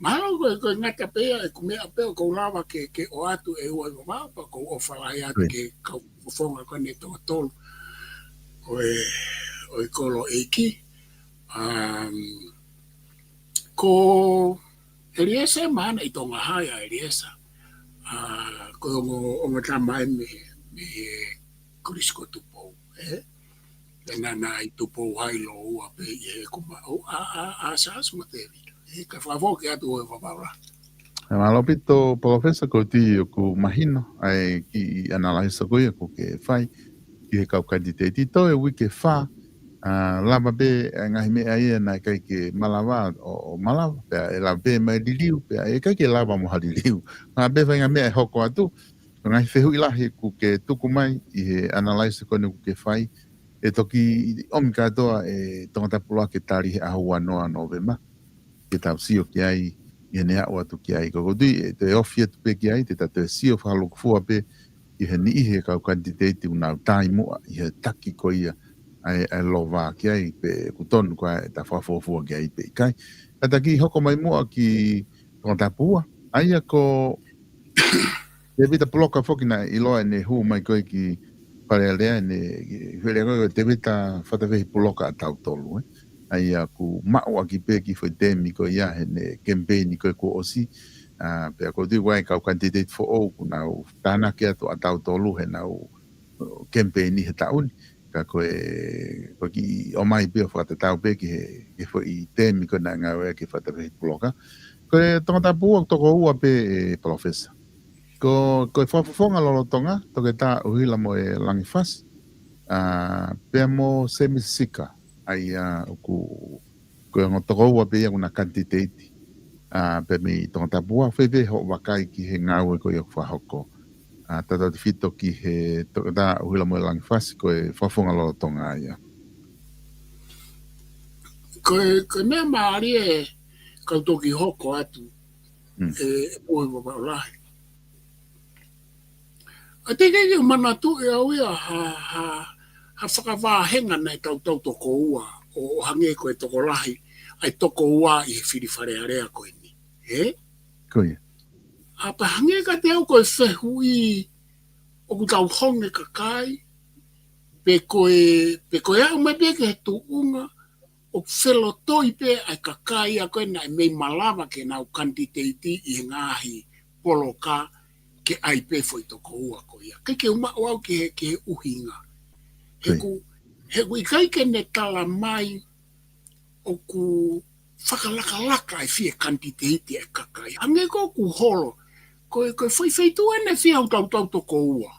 Mahalo ko ngata pea e kumea pea ko lava ke o atu e ua I mapa ko o whalai atu ke kau fonga ko ne tonga tolu o e kolo eiki. Ko Eliesa mana I tonga haya Eliesa. Ko onga tama me kurisko tupou. Na I tupou hailo ua pe e kuma o a sasuma te vika. Ka favor que atu e whapaura. Malopito profesa ko ti ku mahino ai ki analisa ko ko ke fai ki ka kandidate to e wiki fa lava be ngahi me ai na kai ke malava o malava pe la be mai diliu pe e kai ke lava mo haliliu ma be vai me hoko atu ngahi fehu ilahi ku ke tuku mai I analisa ko ku ke fai e toki omika toa e tonga tapula ke tari a hua noa novema ke tau sio ki ai I ne au atu ki ai koko tui te ofia tu pe ki ai te tatu e sio whalo kufua pe I he ni ihe kau kandidate unau tai mua I he taki ko ia ai lova ki ai pe kutonu kwa e ta whafofua ki ai pe kai kata ki hoko mai mua ki tonga tapua ai ko te vita puloka foki na iloa ne hu mai koe ki pare alea ne where koe te vita whatawehi puloka a tau tolu ai ku mau aki pe ki foi temi ko ia ne campaign ko osi pe ko tu wai ka candidate for o na tana ke to atau tolu he na campaign he taun ka ko ki o mai pe fa tau pe ki foi temi ko na nga ke fa te bloka ko tonga pu to ko pe professor ko fa fonga lo tonga to ke ta uhila mo langi fas pe mo semisika ai ku ngo toko wa pe una candidate pe mi tonga bua fe ve ho wakai ki he ngau ko yo fa hoko tata fito ki he to da hula mo lang fas ko fa fonga lo tonga ya Ko me maari e ka toki hoko atu o wa la a te ke mana tu e au ia ha whakawāhenga nei tau toko ua o hange koe toko lahi ai toko ua I whiri whare area koe ni. Koe. A pa hange ka te au koe whehu I o ku tau honge ka kai pe koe au me peke tu unga o whelo toi pe ai ka kai a koe nai mei malama ke nau kandidate I ngahi poloka ke ai pe foi toko ua koe ia. Ke uma au ke uhinga. He ku I kai ke ne tala mai o ku whakalaka I fie kandidate e kakai. Ange ko ku holo, koe foi feitu ene fia au tau toko ua.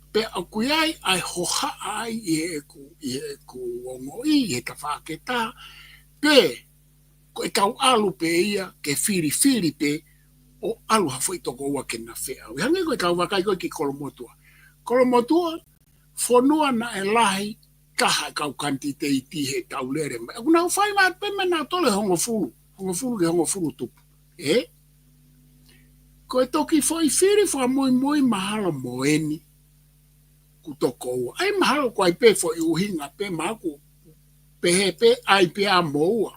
Pe a kui ai hoha ai I ku ongo I ta whaketa, pe koe tau alu pe ia ke firi pe o alu ha foi toko ua ke na whea. Ange koe tau wakai koe ki kolomotua. Kolomotua, fonua na e lahi kaha kau kandidate he tau lere. Kuna u whai mat pe mena tole hongo fulu ke hongo fulu tupu. Ko toki foi firi fa moi mahalo moeni ku toko ua. Ai mahalo ko ai pe foi uhinga pe maku pe ai pe a moa.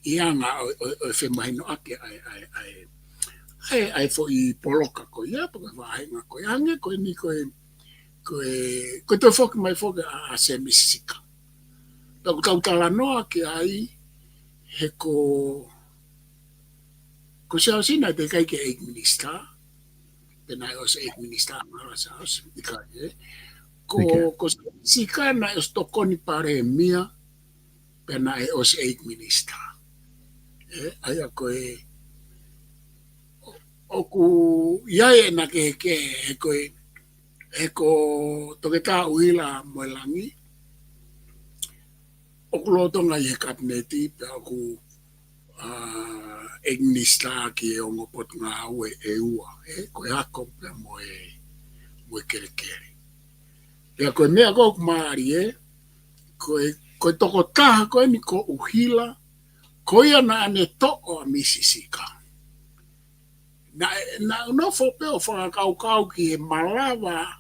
Ianga o fe mahino ake ai foi poloka ko ia pa vahenga ko ange ko ni ko te foki mai foki a semisika. Tau tala noa ke ai he ko siau sina te kai ke administra pena os administrar sa os ika Ike. ko sikana os tokoni pare mia pena os administrar aya ko oku iae na ke ko toke tā uila moelangi oku lotonga i kabineti pe oku administrar ki e ongo pot ngā ue e ua ko e hako pe mo kere kere pea koe mea koku maari koe toko taha koe ni ko uhila koe ana ane to'o a misisika na no fo pe o whakakau ki he malawa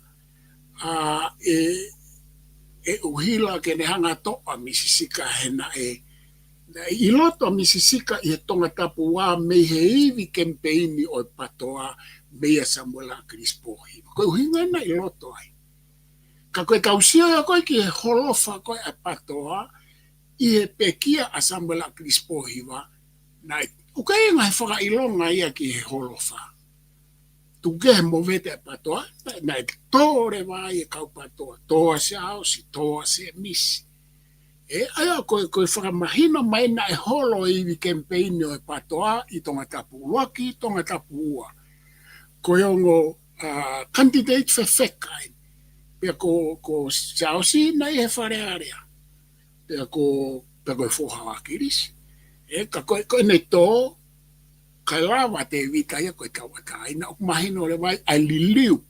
e uhila ke ne hanga to'o a misisika he na i loto a misisika i he tonga tapu wā mei he iwi kempeini o patoa mea Samuela Crispohi koe uhinga na i loto ai ka koe tausia koe ki he holofa koe a patoa i he pekia a Samuela Crispohi wa na ukai ngai whaka ilonga ia ki he holofa tuke he movete a patoa na tōre wā i kau patoa toa se hausi, toa se misi aia koe whakamahina mai na e holo iwi kempeini o e patoa i tonga tapu waki, tonga tapu ua koe ongo candidate whewhekai pia ko sausi na i he whare area pia koe whohawa kirisi ka koe nei tō kai lawa te vita ia koe tawata ina o mahino le mai ai liliu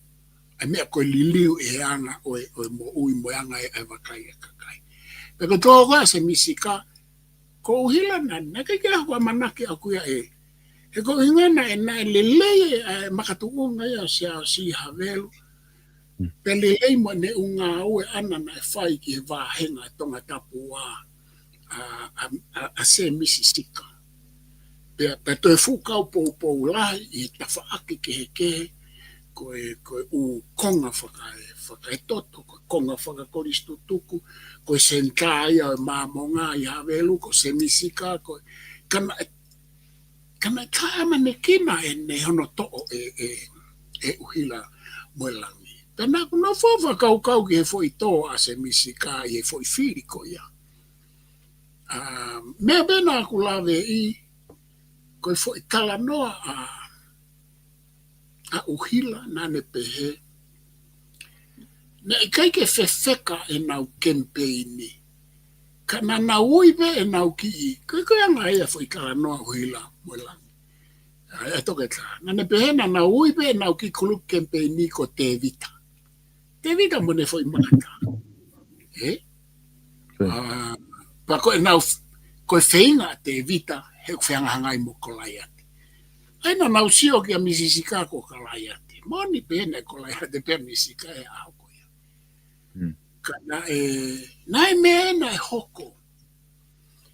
ai mea koe liliu e anga o mo ui mo anga e wakai e kakai pia koe tō koe se misika ko uhila na kai kia hua manake a kuia e ko ingana e na lelei makatuunga ia si havelu pe lelei mo ne unga ue ana na e whai ki he wāhenga tonga tapu wā a se misisika pe toi fukau pou lai i tawha aki ke koe u konga whakai toto koe konga whakakoristu tuku koe senkai o mamonga i havelu ko se misika koe kana kaama ne kina e ne hono to'o e uhila moelangi pena kuna fofa kau ki he foi tō a se misika i he foi whiri ko ia mea bena aku lawe i koe foi kala noa a uhila nane pehe na ikai ke whewheka e nau kempeini ka na uibe e nau ki i koe anga ea foi kala noa uhila moelangi e toke tā nane pehe na uibe e nau ki kulu kempeini ko te vita mo ne foi makata pa koe nau koe whainga te vita he whainga hangai mo kolai ate. Aina nau sio ki a misisika ko kolai ate. Moni pene kolai ate pe misika e au koia. Kana nai mea na e hoko.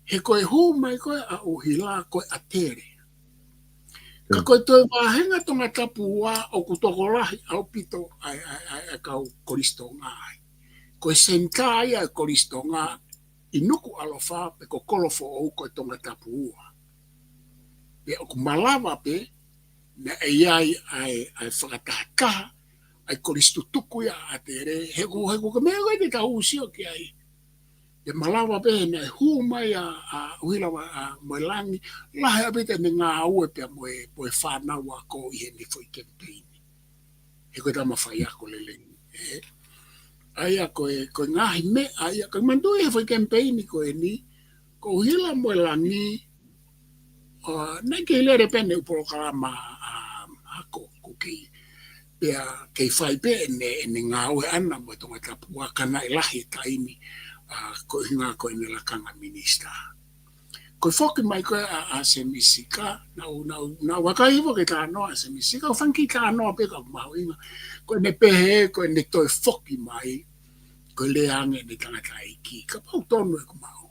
He koe hu mai koe a uhila koe a tere. Ka koe toi wahenga tonga tapu wā o kutokolahi au pito ai kau koristo ngai. Koe sentai ai koristo ngai. Inuku alofa pe ko kolofo o ko tonga tapu ua. Pe o malawa pe na ai whakataka ai koristu tuku ia atere hego ka mea koe te ka usio ki ai. Pe malawa pe na huma ia uhila moelangi lahe apete me ngā ue pe moe whanau a ko i he ni foi kempeini. Hego tama whai ako lelengi. Aia koe ngahi me aia koe mandui he foi kempeini koe ni ko hila moelangi na ke lere pene uporo kalama ako kuki pea kei whai pe ne ngā ue ana mo tonga tapua kana ilahi taimi ko hinga koe ne lakanga minista koe whoki mai koe a se misika na wakaivo ke tā noa se misika o whanki tā noa pe ka mahuinga koe ne pehe koe ne toi whoki mai koe leange ne tangata iki ka pau tonu e kumau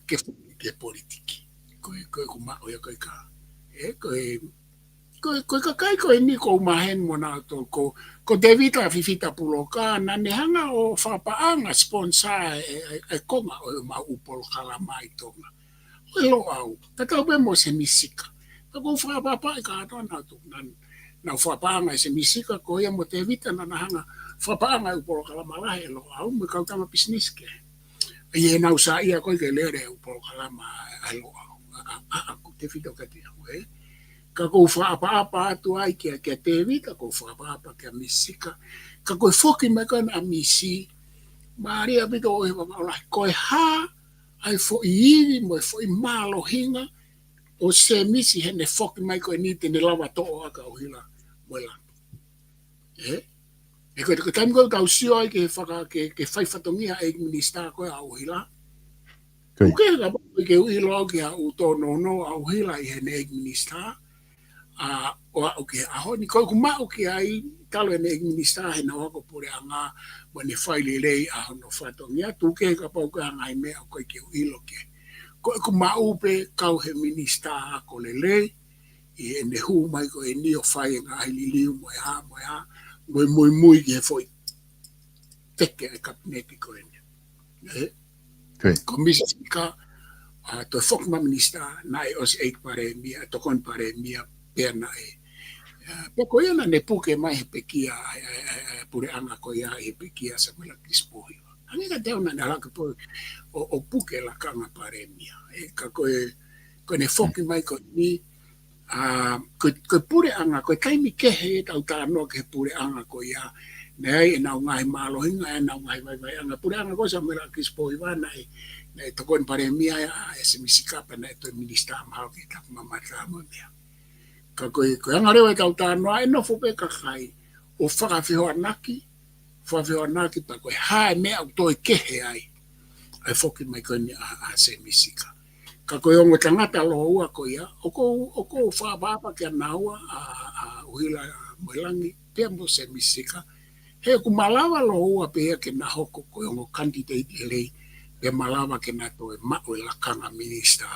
ke whoki te politiki koe kumau ia koe ka koe kakai koe ni ko umahen mo na to ko Devita fifita puloka na ne hanga o whapaanga sponsor e konga o ma upolo kalamai tonga o lo au tatau be mo se misika ka ko whapapa e ka atona tu nan na whapaanga se misika ko ia mo te vita na hanga whapaanga upolo kalama lahe lo au me kautama pisniske ia na usa ia ko ke lere upolo kalama alo aku te fito ka te ka ko whaapa atu ai ke te vita ko whaapa ke misika ka ko foki me ka na misi Maria bito o he wala ko ha ai fo iwi mo fo I malo hinga o se misi hene foki mai ko ni te lava to o aka o hila mola e ko tam go tau sio ai ke faka ke fai fatongia e minista ko a o hila ke ga ke u hila ke a u to no a o hila I hene e minista o ke a ho ni ko kuma o ke ai talo ne minista he na ko pore anga mane fai le a no fatongia tu ke ka pa ko anga me ko ke u hilo ke ko maupe kau he minista ko lele I ne hu mai ko e ni o fai nga ai li mo ya moi ke foi teke e kabineti ko ene ko misika to fok ma minista na os 8 pare mia to kon pare mia perna pe ko yana ne puke mai he pekia pure anga ko ya he pekia sa mela kispohi ani ka teo na la ko o puke la kanga pare mia ka ko ne foki mai ko ni ko pure anga ko kai mi ke he tau ta no ke pure anga ko ya nei na ngai malo hinga na ngai vai anga pure anga ko sa mela kispohi va nei to kon pare mia se misika pa na to minista mal ke ta mama mo mia ka ko anga rewa tau ta no ai no fo pe ka kai o faka fi ho anaki pa ko ha me au to ke he ai foki mai ko ni a se misika ka ko yo ngata lo ua ko ya o ko fa ba pa ke na ua a uila molangi pe mo se misika he ku malawa lo ua pe ke na hoko ko yo candidate ele pe malawa ke na to ma o la kanga minista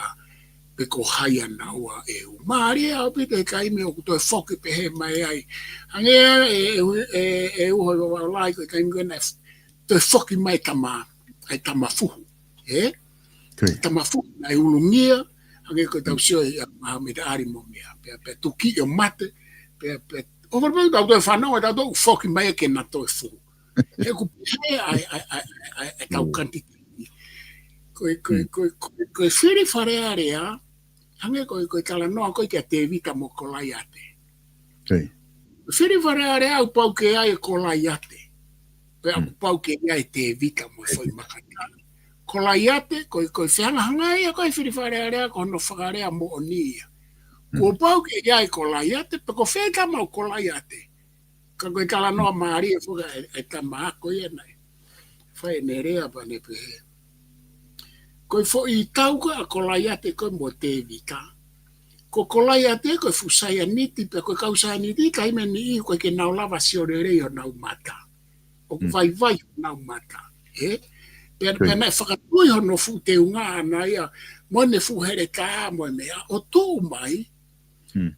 pe ko haya na ua maria o pe kai me o to foki pe he mai ai ange o ho lai ko kai ngena to foki mai tama fu tamafu na ulungia ange ko tau sio me ari mo mia pe tuki o mate pe over me da do fa no da do foki mai ke na to fu e ku ai tau kanti ko firi fare area ange ko kala no ko ke te vita mo ko la yate firi fare area au pau ke ai ko la yate pe au pau ke ai te vita mo foi makata ko la yate ko fianga hanga ia ko firi fare area ko no fare mo onia ko pau ke ai ko la yate pe ko feka mo ko la yate ka ko kala no mari fo e tama ko ia nai fai nerea pa ne pe ko fo I tau ko la yate ko mo te vita ko la yate ko fusaya niti pe ko kausa niti kai me ni ko ke na lava si ore yo na mata o vai na mata pe na whakatui hono fu te unga ana ia mo ne fu here ka mo mea o tū mai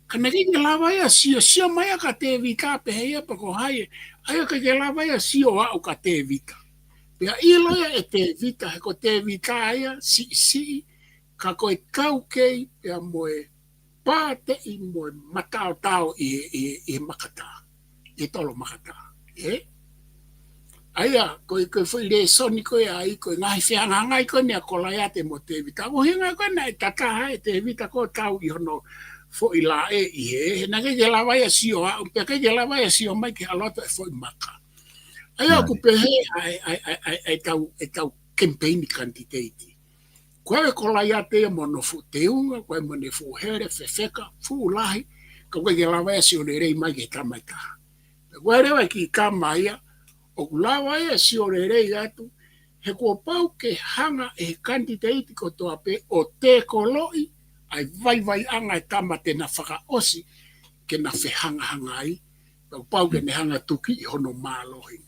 kana ki ke lawa ia sio mai ka te vika pe heia pa ko hae aia ka ke lawa ia sio au ka te vika pe ilo ia e te vika he ko te vika ia si ka ko e kau kei pe moe pate I moe matao tau I makata I tolo makata aia ko foi le soni ko ai ko ngai fianga ngai ko ne ko la te mo te vita ko hinga ko na tata te vita ko tau I hono fo I la na ke la vai sio a pe ke la vai sio mai ke alota foi maka aia ko pe he ai tau campaign candidate ko la te mo no fu te unga ko mo ne fu here fefeka fu lahi ko ke la vai sio le rei mai ke tamata ko re wa ki kamaia o lawa ia si o rei atu he ko pau ke hanga e candidate ko to ape o te koloi ai vai anga e tamate na whaka osi ke na hanga ai pau ke ne hanga tuki I hono malohi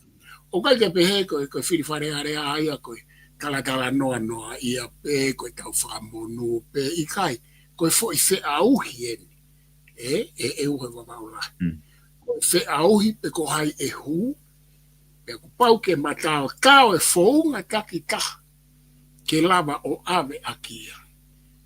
o kai ke pehe ko whiri whare area ai a ko tala noa ia pe ko tau whakamonu pe I kai ko fo I whe auhi e uhe wamaula ko whe auhi pe ko hai e hu ku pau ke matao e founga taki ka ke lava o ave akia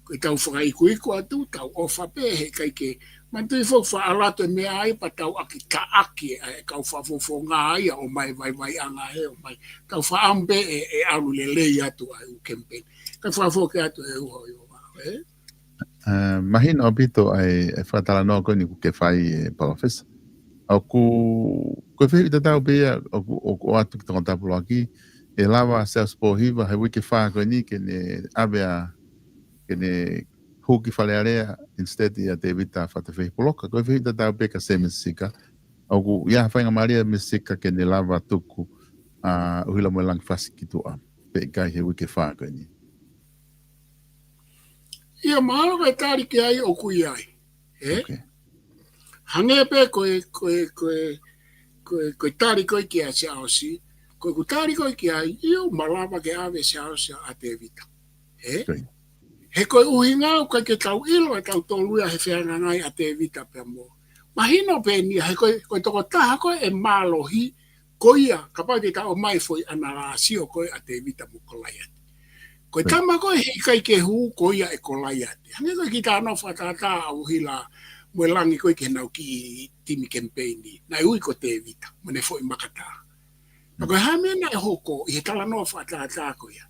Koe tau whakaiku atu, tau ofa pe he kai ke. Mantui fo fa alato me ai pa tau aki ka aki e kau fa fo ngā ia o mai vai anga he o mai. Kau fa ambe e alu le lei atu ai u campaign. Kau fa fo ke atu e uho i o wā. Mahina o pito ai whatala noa koe ni ku ke whai professor. Au koe whiu ta tau pia o atu ki tonga tapulo aki e lava self hiva he wiki whaa koe ni ke ne avea ke ne huki whalearea instead ia te vita whatawhi poloka. Koe whiu ta tau pia ka se mesika. Au ku ia whainga maria mesika ke ne lava tuku uhila mo lang whasiki tua. Pe kai he wiki whaa koe ni. Ia mahalo kai tāri ke ai o kui ai. Okay. Hange pe koe tāri koe ki a se aosi, koe ku tāri koe ki ai, iu malama ke ave se aosi a te vita. He koe uhi ngau kai ke tau ilo e tau toluia he whianga ngai a te vita pe mo. Mahino pe ni, he koe toko taha koe e mālohi, koia, kapai te tau mai foi anarasio koe a te vita mo kolaiat. Koe tama koe he kai ke hu koia e kolaiat. Hange koe ki tā no whatata au hila mo langi koe ke nau ki timi campaigni. Nai ui ko te vita, mo ne foi makata. Na koe hamena e hoko, i he tala no whatata koia.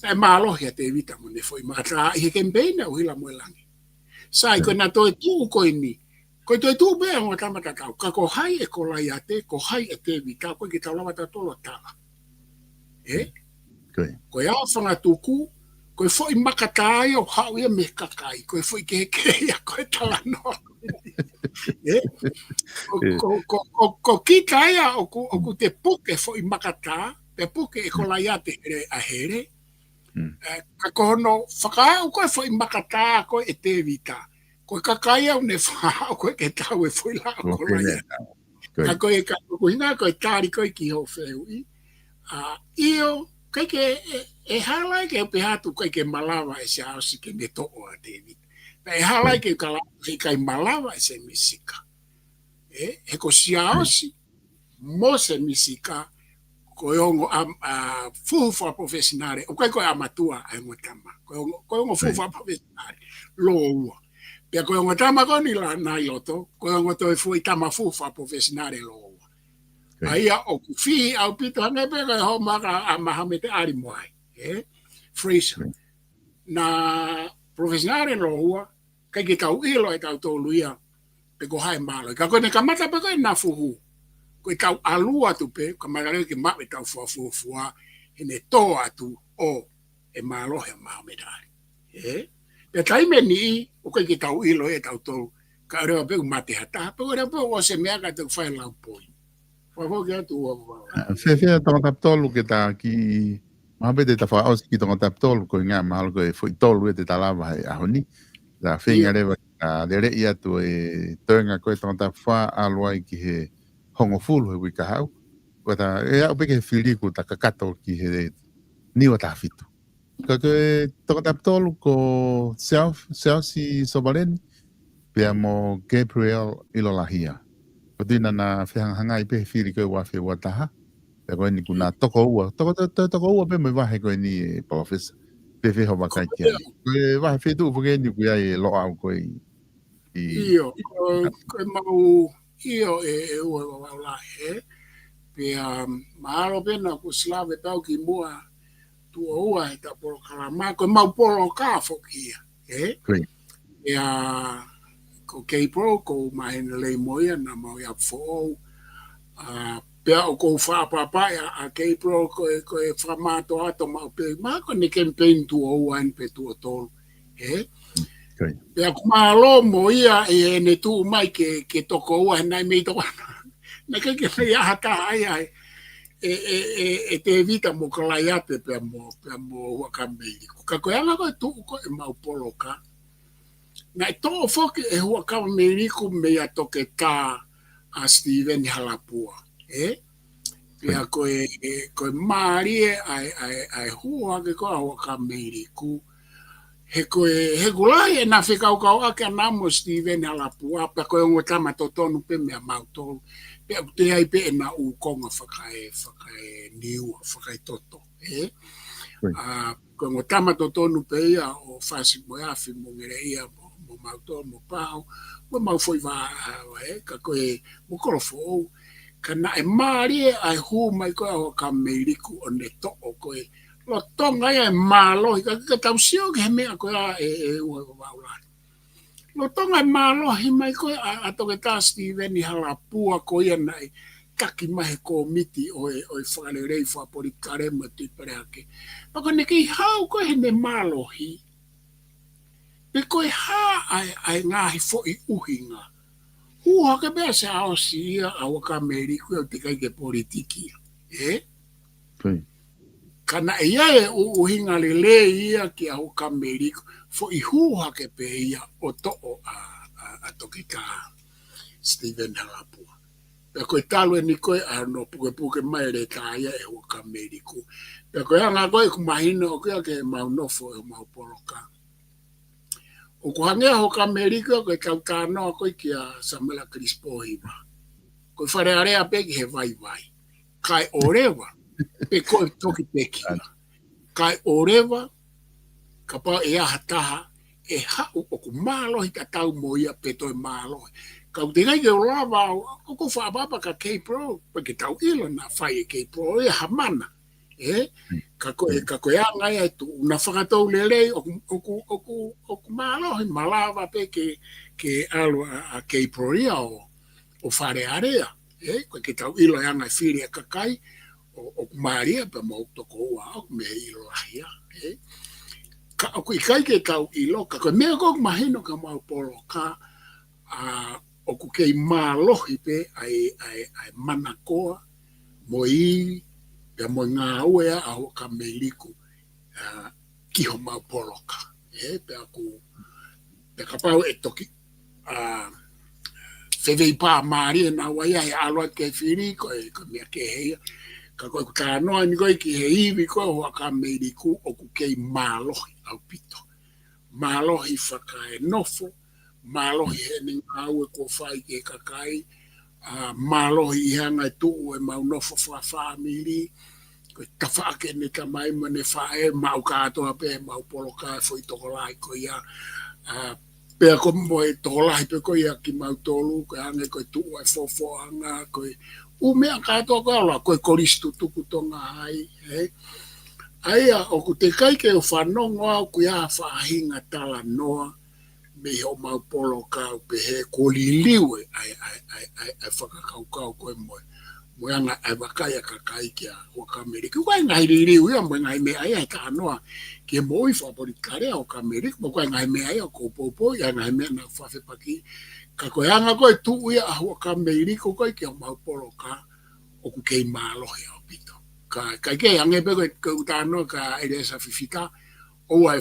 E mālohi a te vita mo ne foi makata, i he campaigni au hila mo langi. Sai koe na toi tū koe ni, koe toi tū bea ngā tamata tau, ka ko hai e kolaiate, ko hai e te vita, koe ki tau lawata tolo tala. Koe awhanga tuku, koe foi makata ai o hau ia me kakai, koe foi ke ia koe tala no. Ko kita ia o ku te puke foi makata, te puke e kolaiate a here, ka kohono whakaau koe foi makata koe e te vita. Koe kakai au ne whakao koe ke tau e foi la o kolaiate. Ka koe ka kuhinga koe tāri koe ki ho whehui. Io, kai ke e halai ke pe hatu kai ke malawa e se aosi ke me to'o a te vita. E halai ke kai malawa e se misika. He ko si aosi, mo se misika, koe ongo fuhufa profesionare, o kai koe amatua ai ngotama. Koe ongo fuhufa profesionare, lo ua. Pea koe ongo tama koni la nai loto, koe ongo toi fui tama fuhufa profesionare lo ua. Aia o ku fihi au pito hangepe koe ho maka a mahamete ari moai. Freezer. Na profesionare lo ua, kai ki tau ilo e tau toluia, pe ko hai malo. Ka koe ne kamata pe koe na fuhu. Koe tau alua tu pe, ka magareo ki mawe tau fuafua, hene tō atu o e malo he mahamete ari. Pe taime ni, o koe ki tau ilo e tau tolu, ka rewa pe umate hata, pe ora pe o se mea ka te whai lau poi. Fefea tonga taptolu ke tā ki mahabete ta whaosi ki tonga taptolu ko ngā mahalo ko e fui tolu e te talawa hei ahoni. Tā whenga rewa le rei atu e tōnga koe tonga tapwha alwai ki he hongo fulu he wika hau. Ko tā e au peke he whiriku ta kakato ki he niwa tā whitu. Ka koe tonga taptolu ko Selsi Sobareni pia mo Gabriel Ilolahia. Kodina na whehanga i pehe whiri koe wafe wataha. Pea koe ni kuna toko ua. Toko ua pe me wahe koe ni professor. Pe wheho wakai kia. Koe wahe whetu upuke ni kuia e loa au koe Io, koe mau io e ua wawala he. Pea mahalo pena ku slave tau ki mua tua ua he ta polo kalama. Koe mau polo ka fokia. Pea ko K-Pro, ko mahena lei moia na mau ia fōu. Pea o ko whaapapai a K-Pro, ko e whamato ato mau pe. Maa ko ni campaign tu o wan pe tu o tolu. Pea ko mahalo moia e ne tu mai ke toko ua nai mei toka. Na ke mei ahata ai ai. E te evita mo kalaiate pea mo huakamei. Ka koe anga koe tu ko e mau poloka. Na e tō whoki e hua kawa me riku mea toke tā a Steven Halapua. Pea koe maarie ai hua ke koe hua kawa me riku. He kulai e na whikaukau ake anamo Steven Halapua. Pea koe ongo tama totonu pe mea mautolu. Pea te ai pe e na ukonga whakae niua, whakae toto. ko ngo tama to tonu pe ia o fasi mo afi mo ngere ia mo mauto mo pau mo mau foi va ka ko mo korofo kana e mari ai hu mai ko o ka meiriku o ne to o ko lo tonga e malo ka tau sio ke me ko e o va lo tonga e malo hi mai ko a to ke ta Steven i hala pua ko ia nai kaki mahe ko miti o e whakane rei wha pori karema tui pare ake. Pako ne kei hau ko he ne malo hi. Pe koe ha ai ngahi fo i uhinga. Hua ke bea se ao si ia a waka Ameriku au te kai ke politiki. Kana e ia e uhinga le le ia ki a waka Ameriku fo i hua ke pe ia o to'o a toki ka Steven Halapua. Pe koe talo e ni koe ano puke mai re taia e waka Ameriku. Pe koe anga koe kumahina o kia ke maunofo e maupoloka. O kuhangea hoka Amerika koe kautano koe kia Samela Crispo hiva. Koe whare area peki he vai. Kai orewa, pe koe toki peki. Kai orewa, ka pao e aha taha, e hau o ku mālohi ka tau mo ia pe toi mālohi. Kau te ngai ke o lava, o ko whaapapa ka K-Pro, pe ke tau ilo na whai e K-Pro, e hamana. Ka koe angai ai tu na whakatou lelei o ku mālohi malawa pe ke alo a K-Pro ia o whare area. Koe ke tau ilo e angai whiri a kakai o ku māria pe mau toko ua o me ilo ahia. Ka o kui kai ke tau ilo, ka koe mea kok mahino ka mau polo ka o ku kei mālohi pe ai manakoa mo i pe mo ngā ue a o ka meiriku ki ho mau poloka. Pe ka pau e toki whewei pā maari e nā waia he aloa ke whiri ko mea ke heia. Ka koe ka noa ni koe ki he iwi koe hoa ka meiriku o ku kei mālohi au pito. Mālohi whaka e nofo, mālohi he ni ngā ue ko whai ke kakai, mālohi i hanga e tuu e mau nofo whamiri, koe tawhaake ne ka mai mane whae, mau kātoa pe, mau poloka e fwoi toko lai ko ia, pea ko mo e toko lai pe ko ia ki mau tolu, koe hanga koe tuu e fofo hanga, koe umea kātoa koe ala, koe koristu tuku tonga hai, aia o ku te kai ke o whanongo au ku ia whahinga tala noa, me ho mau poloka au pe he ko liliwe ai whakakaukau koe moe. Mo anga ai wakaya kakai kia waka Amerika. Koe ngai ririu ia mo ngai me ai ai ka anoa ke moi whapori karea o ka Amerika. Mo koe ngai me ai o ko popo ia ngai me na whawhepaki. Ka koe anga koe tu ia a waka Amerika koe kia mau poloka o ku kei mālohi au pito. Kai kei ange pe koe utano ka eresa fifita o ai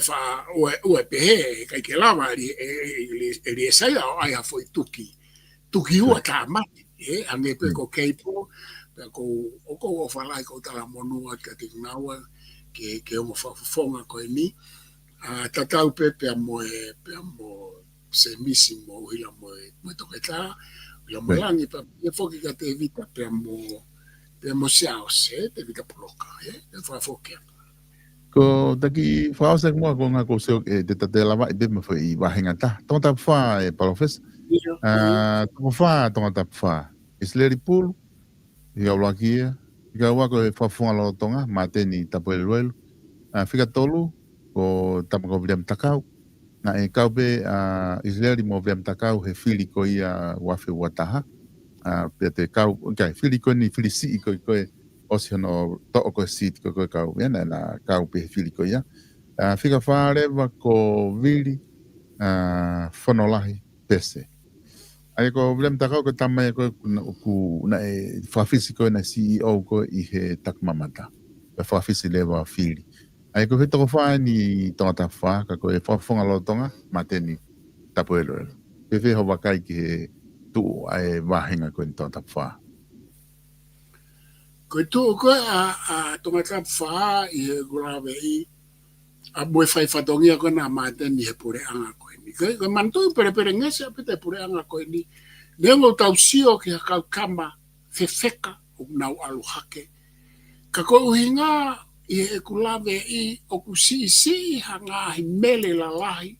pehe kai ke lava e sai ai a foi tuki ua ta mate ange pe ko keipo pe ko o fala ko tala monua ka te nawa ke o fonga ko ni tatau pe mo se misimo ila mo to keta ila mo langi pa e foki ka te vita pe mo siao se te vita poloka e fa foki ko taki whaose mua ko ngā ko seo te tate lava i bima wha i wahenga ta. Tonga tapu wha e palofes. Tonga wha, tonga tapu wha. Isleri pulu, i au lakia. I ka wako e whafunga lo tonga, ma teni tapu e luelu. Whika tolu, ko tapu ko William Takau. Na e kaupe Isleri mo William Takau he whili ko ia wafe wataha. Pia te kau, whili ko ni whili si i koe osi hono to'o koe sit koe kau yana na kau pe whili ko ia. Whika wharewa ko vili whanolahi pese. Ai ko William Takau ko tamai koe ku na e whawhisi koe na CEO koe i he takumamata. Koe whawhisi lewa whili. Ai ko whitoko whae ni tonga tapu wha, ka koe whawhonga lo tonga, ma teni tapu elo elo. Pewe ho wakai ki he tu ai wahinga koe ni tonga tapu wha. Koe tu koe a tonga tapu wha i he gulawe i a moe whai whatongia koe na māteni he pure anga koe ni. Koe mantou pere ngese a pete pure anga koe ni. Nengo tau sio ki ha kau kama whewheka o nau alu hake. Ka koe uhinga I e kulawe I o ku si hanga hi mele la lahi.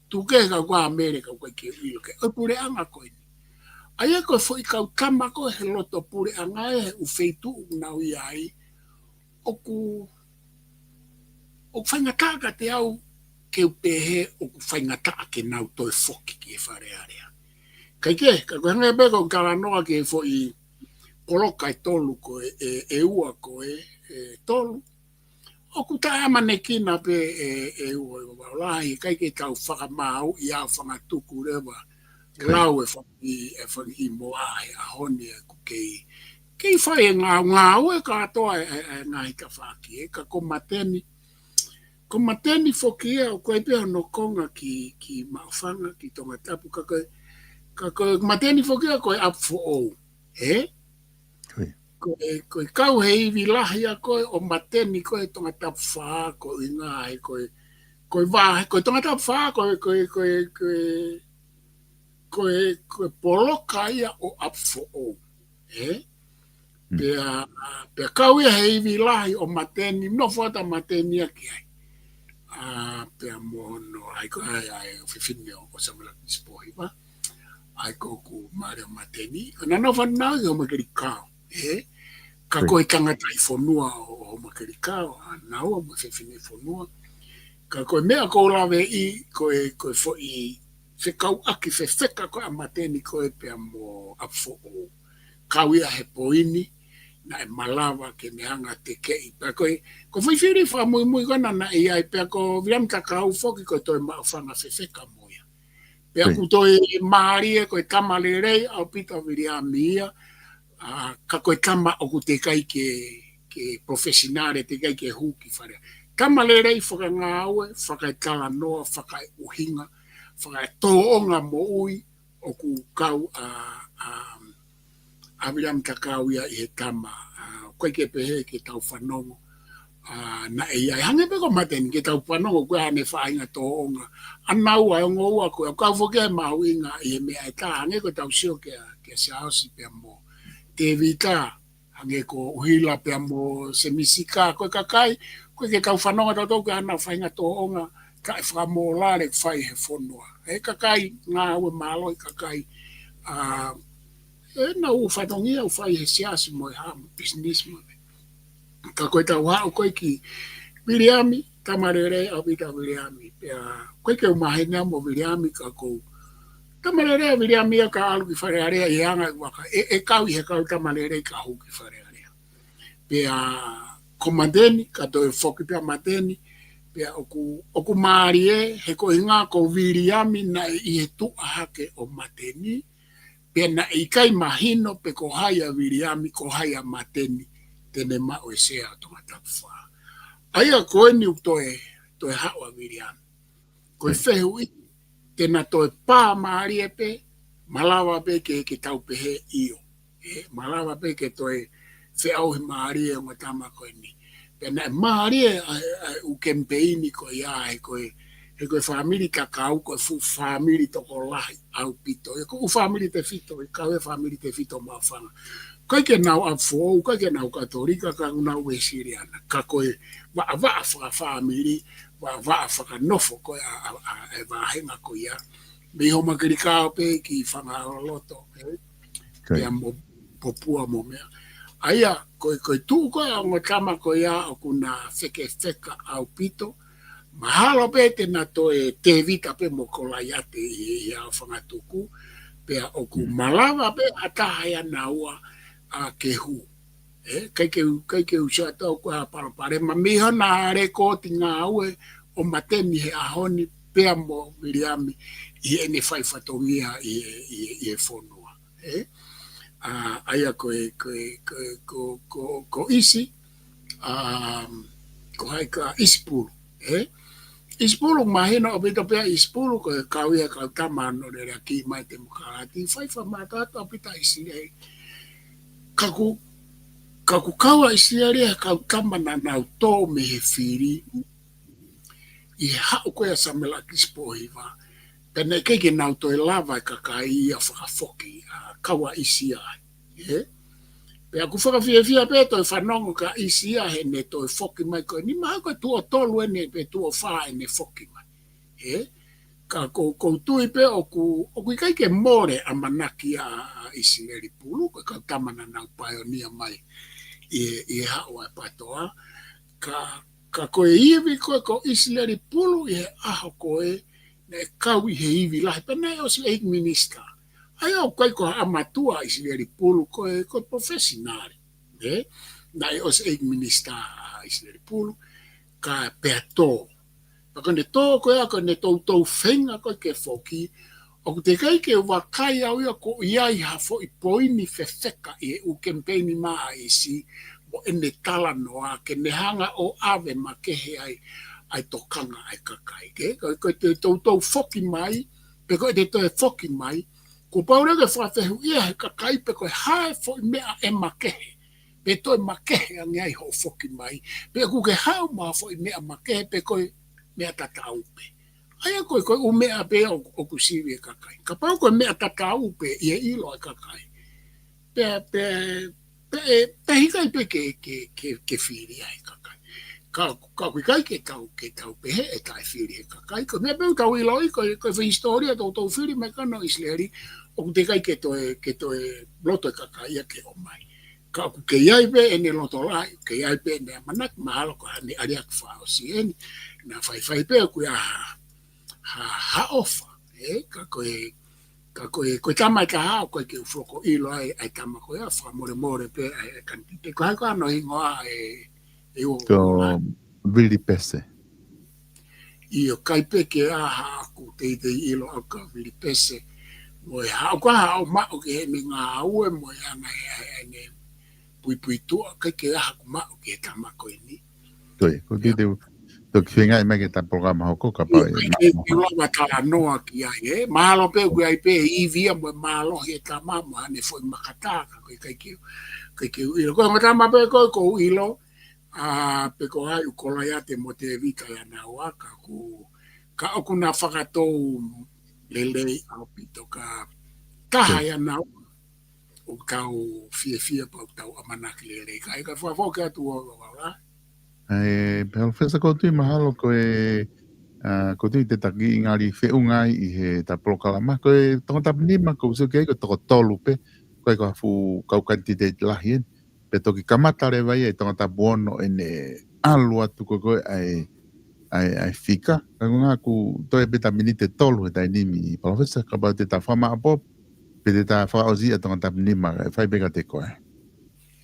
Tu ke ka kwa Amerika kwa ke ilo ke. O pure anga koe ni. Aia koe fo I kau kama koe he loto pure anga he u feitu na ui ai. O ku whaingata te au ke upehe o ku whaingata ke nau toi foki ki e whare area. Kai ke, ka koe hanga beko kala noa ke fo I koloka I tolu koe e ua koe tolu. O ku tae amanekina pe e ua I waulahi, kai ke tau whakamau I au whangatuku rewa. Lau e whaki moa e ahoni e ku kei. Kei whai e ngā ue ka atoa e ngā hika whaki e ka komateni. Komateni whoki e o koe pia no konga ki maufanga, ki tonga tapu ka koe mateni whoki e koe up for all. Koe kau he iwi lahi a koe o mateni koe tonga tapu whaa koe ngā he koe wā, koe tonga tapu whaa koe poloka ia o up for all. Pea kau ia he iwi lahi o mateni, no whata mateni a ki ai. Pea mono, ai koe ai o whiwhine o samela kispohi wa. Ai ko ku mare o mateni. Ka nana whanau I o makeri kao. Ka koe tangata I whonua o makeri kao. Nau o whiwhine whonua. Ka koe mea ko lawe I koe fo I whekau aki whewheka koe a mateni koe pea mo up for all. Kau ia he poini. Na e malawa ke mehanga te kei. Pea koe whiwhiri wha mui kona na I ai pea ko viam kakau whoki koe toi maufanga whewheka moia. Pea ku toi maarie koe tamale rei au pita viriami ia. Ka koe tama o ku te kai ke profesionare te kai ke huki whare. Tamale rei whaka ngā aue, whaka e tala noa, whaka e uhinga, whaka e toonga mo ui o ku kau aviram takau ia I he tama. Koe ke pehe ke tau whanongo. Na e iai hange peko mateni ke tau whanongo koe hane whainga toonga. Anau ai ongo ua koe. Kau whoke mau inga I he mea e tā hange koe tau sio ke saosi pia mo. Te vita hange ko uhila pia mo se misika koe kakai. Koe ke tau whanonga tau tau ke hana whainga toonga. Ka e whakamolare whai he whonua. He kakai ngā ue malo I kakai. Na u whatongia u whai he siasi mo I hamu business mo. Ka koe tau hao koe ki Viriami, tamarere au pita Viriami. Koe ke umahenia mo Viriami ka kou. Tamarere Viriami a ka alu ki whare area I hanga waka. Kau I he kau tamarere ka hu ki whare area. Pea komandeni, ka toi whoki pia mateni. Pea oku maarie, he koe ngā ko Viriami na I he tuahake o mateni. Pea na I kai mahino pe ko haya Viriami, ko haya mateni. Tene ma o sea tonga tapu whaa. Aia koe ni toe hawa Viriami. Koe whehu I, tena toe pā maari e pe, malawa pe ke tau pehe io. Malawa pe ke toe wheau he maari e o tama koe ni. Pena maari e u kempeini koe ia he koe whamiri kakau, koe fu whamiri toko lahi au pito. E ko u whamiri te fito, e kau e whamiri te fito mawhanga. Kai ke nau a fōu, kai ke nau katorika, ka nau e siriana. Ka koe waa whamiri, waa whakanofo koe e wahenga koe ia. Me homa kiri kao pe ki whangaloto. Pea mo popua mo mea. Aia, koe tū koe a ngotama koe ia o kuna wheka au pito. Mahalo pe te na toe te vita pe mo kola iate I au whangatuku. Pea o ku malawa pe atahaya naua a ke hu. Kai ke usia tau koe a parapare. Ma miha na rekoti ngā ue o mateni he ahoni pea mo Viriami I ene whai whatongia I e whonua. Aia ko isi, ko hai ka isipuru. Isipuru mahina o pita pea isipuru ko kau ia kau tamano re ki mai te mukarati. Whai whamatata o pita isi rei. Kaku kaua isi rei kau tamana nau tō me he whiri. I hau koe a samela kispohi wa. Pene keike nau toi lava I kakai ia whakawhoki kaua isi ai. Pe aku whakawhiawhia pe toi whanongo ka isia he ne toi whoki mai koe. Ni maha koe tua tolu ene pe tua wha ene whoki mai. Ka kou tui pe oku ikai ke more a manaki a Isileli Pulu. Koe kau tamana nau paionia mai i hawa e patoa. Ka koe iwi koe ko Isileli Pulu i he aho koe na e kau i he iwi lahi. Pe nei o si eik minister. Ai au kai ko amatua Isileli Pulu koe professional. Na e os eik minister Isileli Pulu ka peato. Paka ne tō koe ako ne tau whenga koe ke whoki. O te kai ke wakai au ia ko iai hafo i poini whewheka i u kempeni maa isi mo ene tala noa ke ne hanga o ave ma kehe ai tokanga ai kakai. Koe te tau whoki mai, pe koe te tau whoki mai, ko paurege whawhehu ia he kakai pe koe hae fo i mea e makehe. Pe toi makehe angai ho whoki mai. Pe kuke hau maa fo i mea makehe pe koe mea tata upe. Aia koe u mea pe o kusiwi e kakai. Ka pau koe mea tata upe i e ilo e kakai. Pe hikai pe ke whiri ai kakai. Ka kui kai ke tau pe he e tai whiri e kakai. Ko mea peu tau ilo i koe whi historia tau whiri me kano Isleri. O ku te kai ke toe loto e kakai a ke o mai. Ka ku ke iai pe ene loto lai. Ke iai pe ene amanak mahalo ko hane ariak whao si eni. Na whai pe ku ia ha ofa. Ka koe tamai ka hao koe ke ufoko ilo ai tama koe a wha more pe ai kantite. Ko hai ko ano hingoa e o. Ko Vili Pese. Io kai pe ke aha aku te ilo au ka Vili Pese. Mo hao ka hao mao ke he me ngā aue mo anga e pui tua kai ke aha ku mao ke tama koe ni. Toi, ko te Tok whenga i mai ke ta programa hoko ka pau e i lawa tala noa ki ai, mahalo pe kui ai pe i via mo mahalo he ta mama ane foi makataka koe kai ke uilo. Koe matama pe koe ko uilo, pe ko ai ukola ia te mo te vika ia na waka ka oku na whakatou lelei au pito ka taha ia na o tau fia pa o tau amanaki lelei. Ka eka whafoke atu o wala. Professor Kotui mahalo Kotui te taki i ngari whiungai i he ta prokalama koe tongata nima ko usu kei ko toko tolu pe koe ko hafu kau kantite lahi en pe toki kamata rewa i e tongata buono ene alu atu koe ai fika kako ngā ku toi pe ta minite tolu he ta nimi Professor ka pau te ta whama apop pe te ta whaozi a tongata nima whai peka te koe.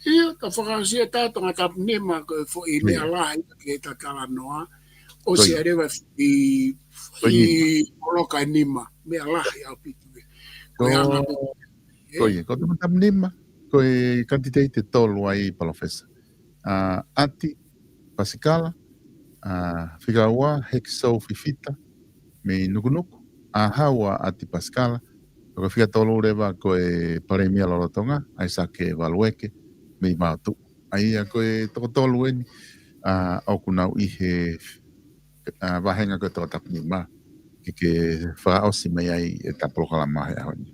Ia, ka whakausia tātonga ta nema koe fo i mea lahi ke ta tala noa. O si arewa i oloka nima, mea lahi au pitu. Koe anga pe. Koe, ko tama nima, koe kantitei te tolu ai Professor. Ati, Pasikala, Whikaua, Hexo Fifita, me Nukunuku, Haua Ati Pasikala, ko whika tolu rewa koe Paremia Lorotonga, ai sake Walueke, me mātu. Ai a koe toko tolu eni, au kunau i he wahenga koe toko tapni ma, ke whaosi mai ai e ta prokalama he ahoni.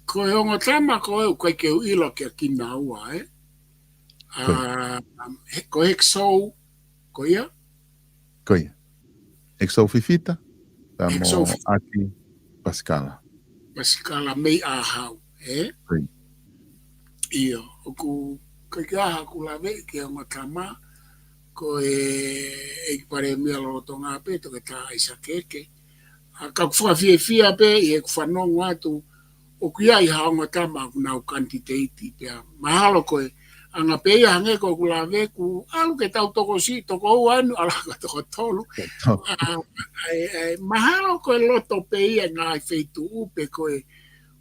Koe hongo tama koe koe ke uilo ke kina ua, Ko Hexo, ko ia? Ko ia. Hexo Fifita, mo Ati Pasikala. Pasikala mei ahau, Koi. Iyo, oku kakiaha kulawe ke hongo tama, ko e pare mea Lorotonga pe to ke tā isa keke. Ka kuwhawhiawhia pe i e kuwhanongo atu o kia i haonga tama nau kantiteiti pia. Mahalo koe, anga pe ia hange ko kulawe ku alu ke tau toko si, toko uanu, ala ka toko tolu. Mahalo koe loto pe ia ngā wheitu upe koe,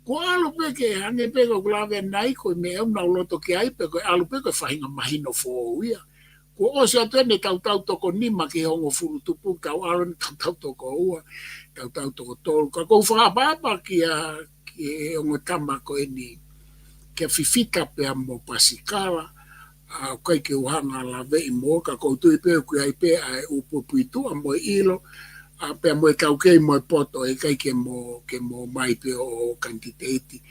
ko alu pe ke hange pe ko kulawe nai koe me euna loto ke ai pe koe alu pe koe whahinga mahino fō ia. Ko o se atu ene tau toko nima ke hongo furu tupu, tau alu tau toko ua, tau toko tolu. Ka kou whakapapa ki hongo tama ko eni, ke Fifita pe mo Pasikala, kai ke uhanga lawe i mo, ka kou tui pe kui ai pe ai upupuitu a mo ilo, pe mo e kau kei mo e poto e kai ke mo mai pe o kantiteiti.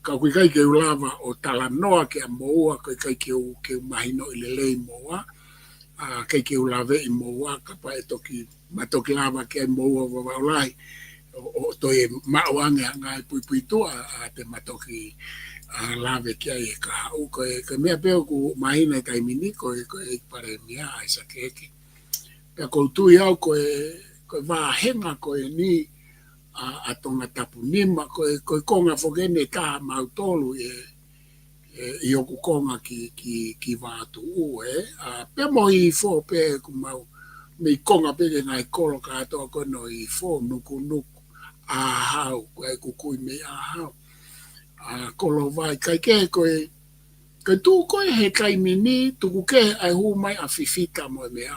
ka kui kai ke ulava o tala noa ke a moua kai ke mahino i lelei moa kai ke ulave i moa ka pa e toki matoki lava ke moua wawaulai o to e mauange ngai pui tua te matoki lave ke ai ka u ko mea peo ku mahina kai mini ko e pare mia isa keke pe ko tu ia ko va henga ko ni a tonga tapu nima ko konga fogene ka mautolu i oku konga ki vātu u pe mo i fo pe ku mau me konga pe ngai kolo ka to ko no i fo nuku a hau ko kui me a hau kolo vai kai ke ko tu ko he kai mini tu ke ai hu mai a fifita mo mea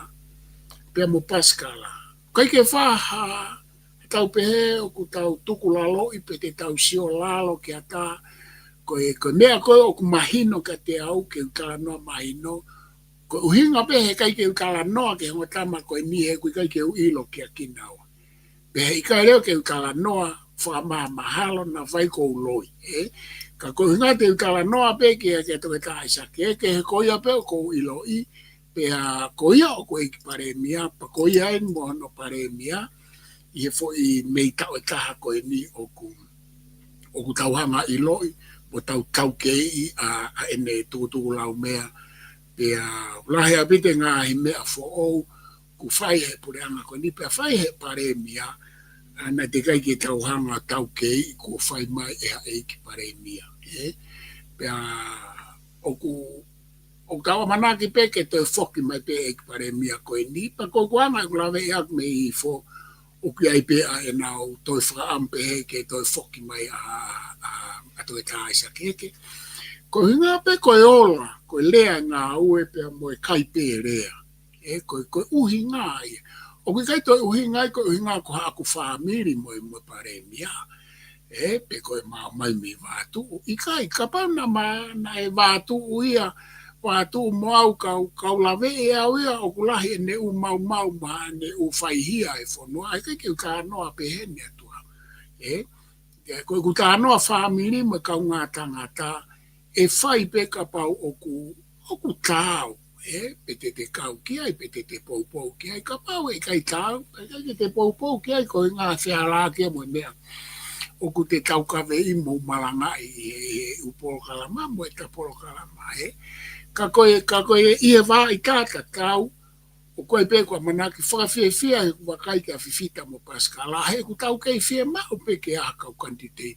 pe mo paskala kai ke fa tau pehe o ku tau tuku lalo i pe te tau sio lalo ke ata ko mea ko o ku mahino ka te au ke ukala noa mahino ko uhinga pehe kai ke ukala noa ke honga tama ko ni he kui kai ke uilo ke akinawa pehe ika leo ke ukala noa wha maha mahalo na vai ko uloi ka ko hinga te ukala noa pe ke toke taisa ke he koia pe ko uilo i pe koia o ko eki pare mia pa koia en mohono pare mia i fo i mei tau e taha ko e ni oku tauhanga i loi o tau ke i a ene tuku lau mea pe lahe a bite ngā hi mea fo ou ku whai he pure anga ko ni pe whai he pare mia na te kai ke tauhanga tau ke i ku whai mai e ha e ki pare mia pe oku o kawa manaki pe ke te foki mai pe e ki pare mia ko e ni pa ko kuanga ku lawe e ak me i fo o ki ai pe a e nau toi whakaampe he ke toi foki mai a toi taisa keke. Ko hinga pe ko e ola, ko e lea ngā ue pe mo e kai pe e lea. Ko uhi ngā ia. O ki kai toi uhi ngai ko uhi ngā ko haku whaamiri mo e mo pare mia. Pe ko e mai mi vātu. I kai kapau na e vātu ia wātu mo au kau lawe e au ia o kulahi e ne u mau ma ne u whaihia e whanua. Ai kai ke ka noa pe hene atua. Ko ku ka noa whamiri me kau ngā tangata e whai pe ka pau oku tāu. Pe te kau ki ai, pe te poupou ki ai. Ka pau e kai tāu, pe te poupou ki ai ko ngā whiara kia mo mea. Oku te tau kawe i mo malanga e upolo kalama mo e tapolo kalama. Ka koe ia wā i tāta tau, o koe pe kua manaki whakawhiawhia he kua kai ka whiwhita mo paskala. He ku tau kei whia mau pe ke a kau kandidate.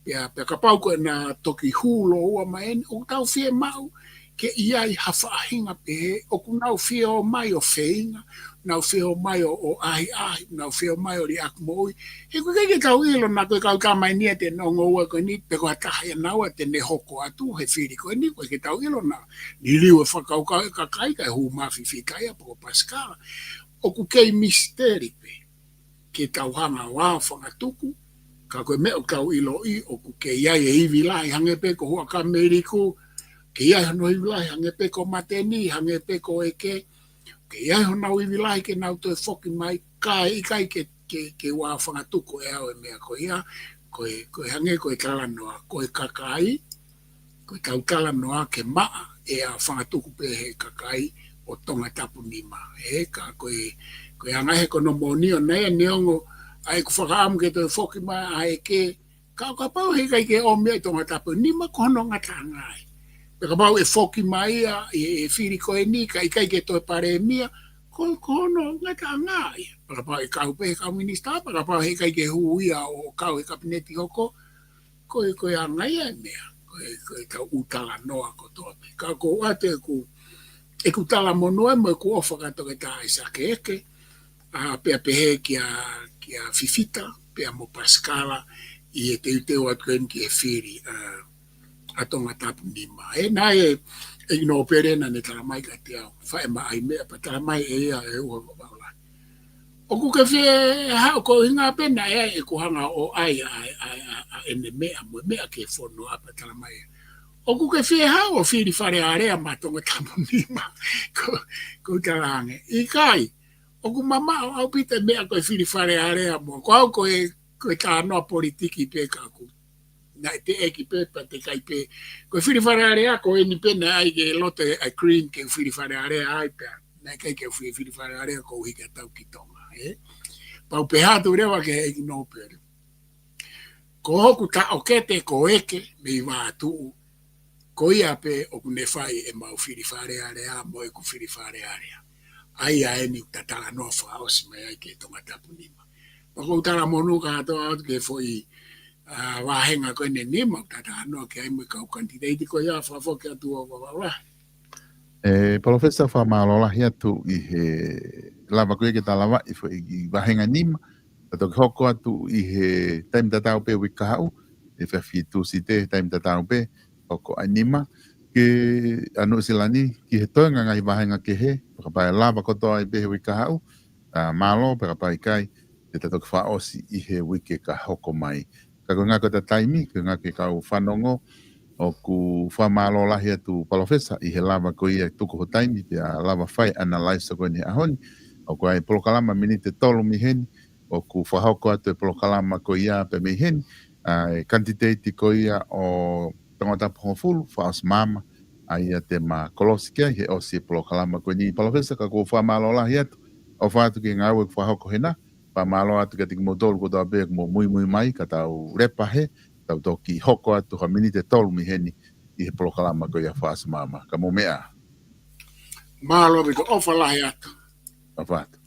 Pea ka pau koe na toki hulo ua maeni, o tau whia mau ke iai hawha ahinga pe he, o ku nau whia o mai o wheinga, nau whia o mai o ahi, nau whia o mai o li akmoi. He ku kei ke tau ilo na koe kau ka mai nia te nongo ua koe ni, pe kua taha e naua te ne hoko atu he whiri koe ni, koe ke tau ilo na ni liu e whakau ka kai kai hu mawhiwhi kai a poko paskala. O ku kei misteri pe, ke tau hanga wā whangatuku, ka koe meo kau ilo i, o ku kei ai e iwi lai hange pe ko hua ka meriku, ke iai hono iwi lai hange pe ko mateni, hange pe ko eke, ke iai hono iwi lai ke nau toi whoki mai, kai ke wā whangatuku e au e mea ko ia, koe hange koe talanoa, koe kakai, koe tau talanoa ke maa e a whangatuku pe he kakai o tonga tapu nima. Ka koe angahe kono monio nei neongo ai ku whakaamu ke toi whoki mai a eke, ka pau he kai ke o mea i tonga tapu nima kono ngata ngai. Ka pau e whoki mai e whiri koe ni, ka ikai ke toi pare mia, kono ngata ngai. Ka pau e kau pe he kau minista, ka pau he kai ke huia o kau e kabineti hoko, koe angai e mea. Koe tau utala noa ko tope. Ka ko ate e ku tala monua mo e ku ofa kato ke tae sa ke eke. Pea pehe kia fifita, pea mo paskala, i e te uteo atu en ki e whiri atonga tapu nima. Nā e ino perena ne tala mai ka te au. Whae mai mea, pa tala mai e ia e ua wapaula. O ku ke whie hao ko hinga pena e ku hanga o ai ene mea, mo mea ke whono apa tala mai. O ku ke whie hao o whiri whare area matonga tapu nima. Ko talange. I kai, o ku mama au pita mea koe whiri whare area mo. Ko au koe tā noa politiki pe ka ku na te eki pepa te kai pe. Ko whiri whare area ko e ni pena ai ke lote a green ke whiri whare area ai pe. Na kai ke whiri whare area ko hika tau ki tonga. Pau pe hatu rewa ke eki no pere. Ko hoku ta o kete ko eke me i wā tuu. Ko ia pe o kune whai e mau whiri whare area mo e ku whiri whare area. Ai a eni tatala no whaosi mai ai ke tonga tapu nima. Pako utara monu ka atoa atu ke foi wahenga ko ne nima tata no ke ai mo ka kandidati ko ia fa ke atu o wa. Professor fa malola hiatu i he lava ko ke talawa i foi i wahenga nima. Tato ke hoko atu i he time tatau pe wikahau. E fa fitu site time tatau pe hoko anima. Ke anu silani ki he toenga ngai wahenga ke he. Pakapai lava ko toa i pe he wikahau. Malo pakapai kai. Te tato ke whaosi i he wike ka hoko mai. Ka ko ngako ta taimi, ka ngake kau whanongo o ku whamalo lahi atu palofesa i he lava ko ia tuku ho taimi te a lava whai analyse ko ni ahoni. O ku ai polokalama minite tolu mi heni, o ku whahoko atu e polokalama ko ia pe mi heni, kantiteti ko ia o tangata pohofulu, whaos mama, a ia te ma kolosikia he o si polokalama ko ni palofesa ka ku whamalo lahi atu, o whatu ki ngau e ku whahoko hena, pa malo atu ka tiki motolu ko tau pēk mo mui mai ka tau repa he, tau toki hoko atu ha minite tolu mi heni i he polokalama ko ia whaas mama. Ka mo mea. Malo bito ofa lahi atu. Ka whatu.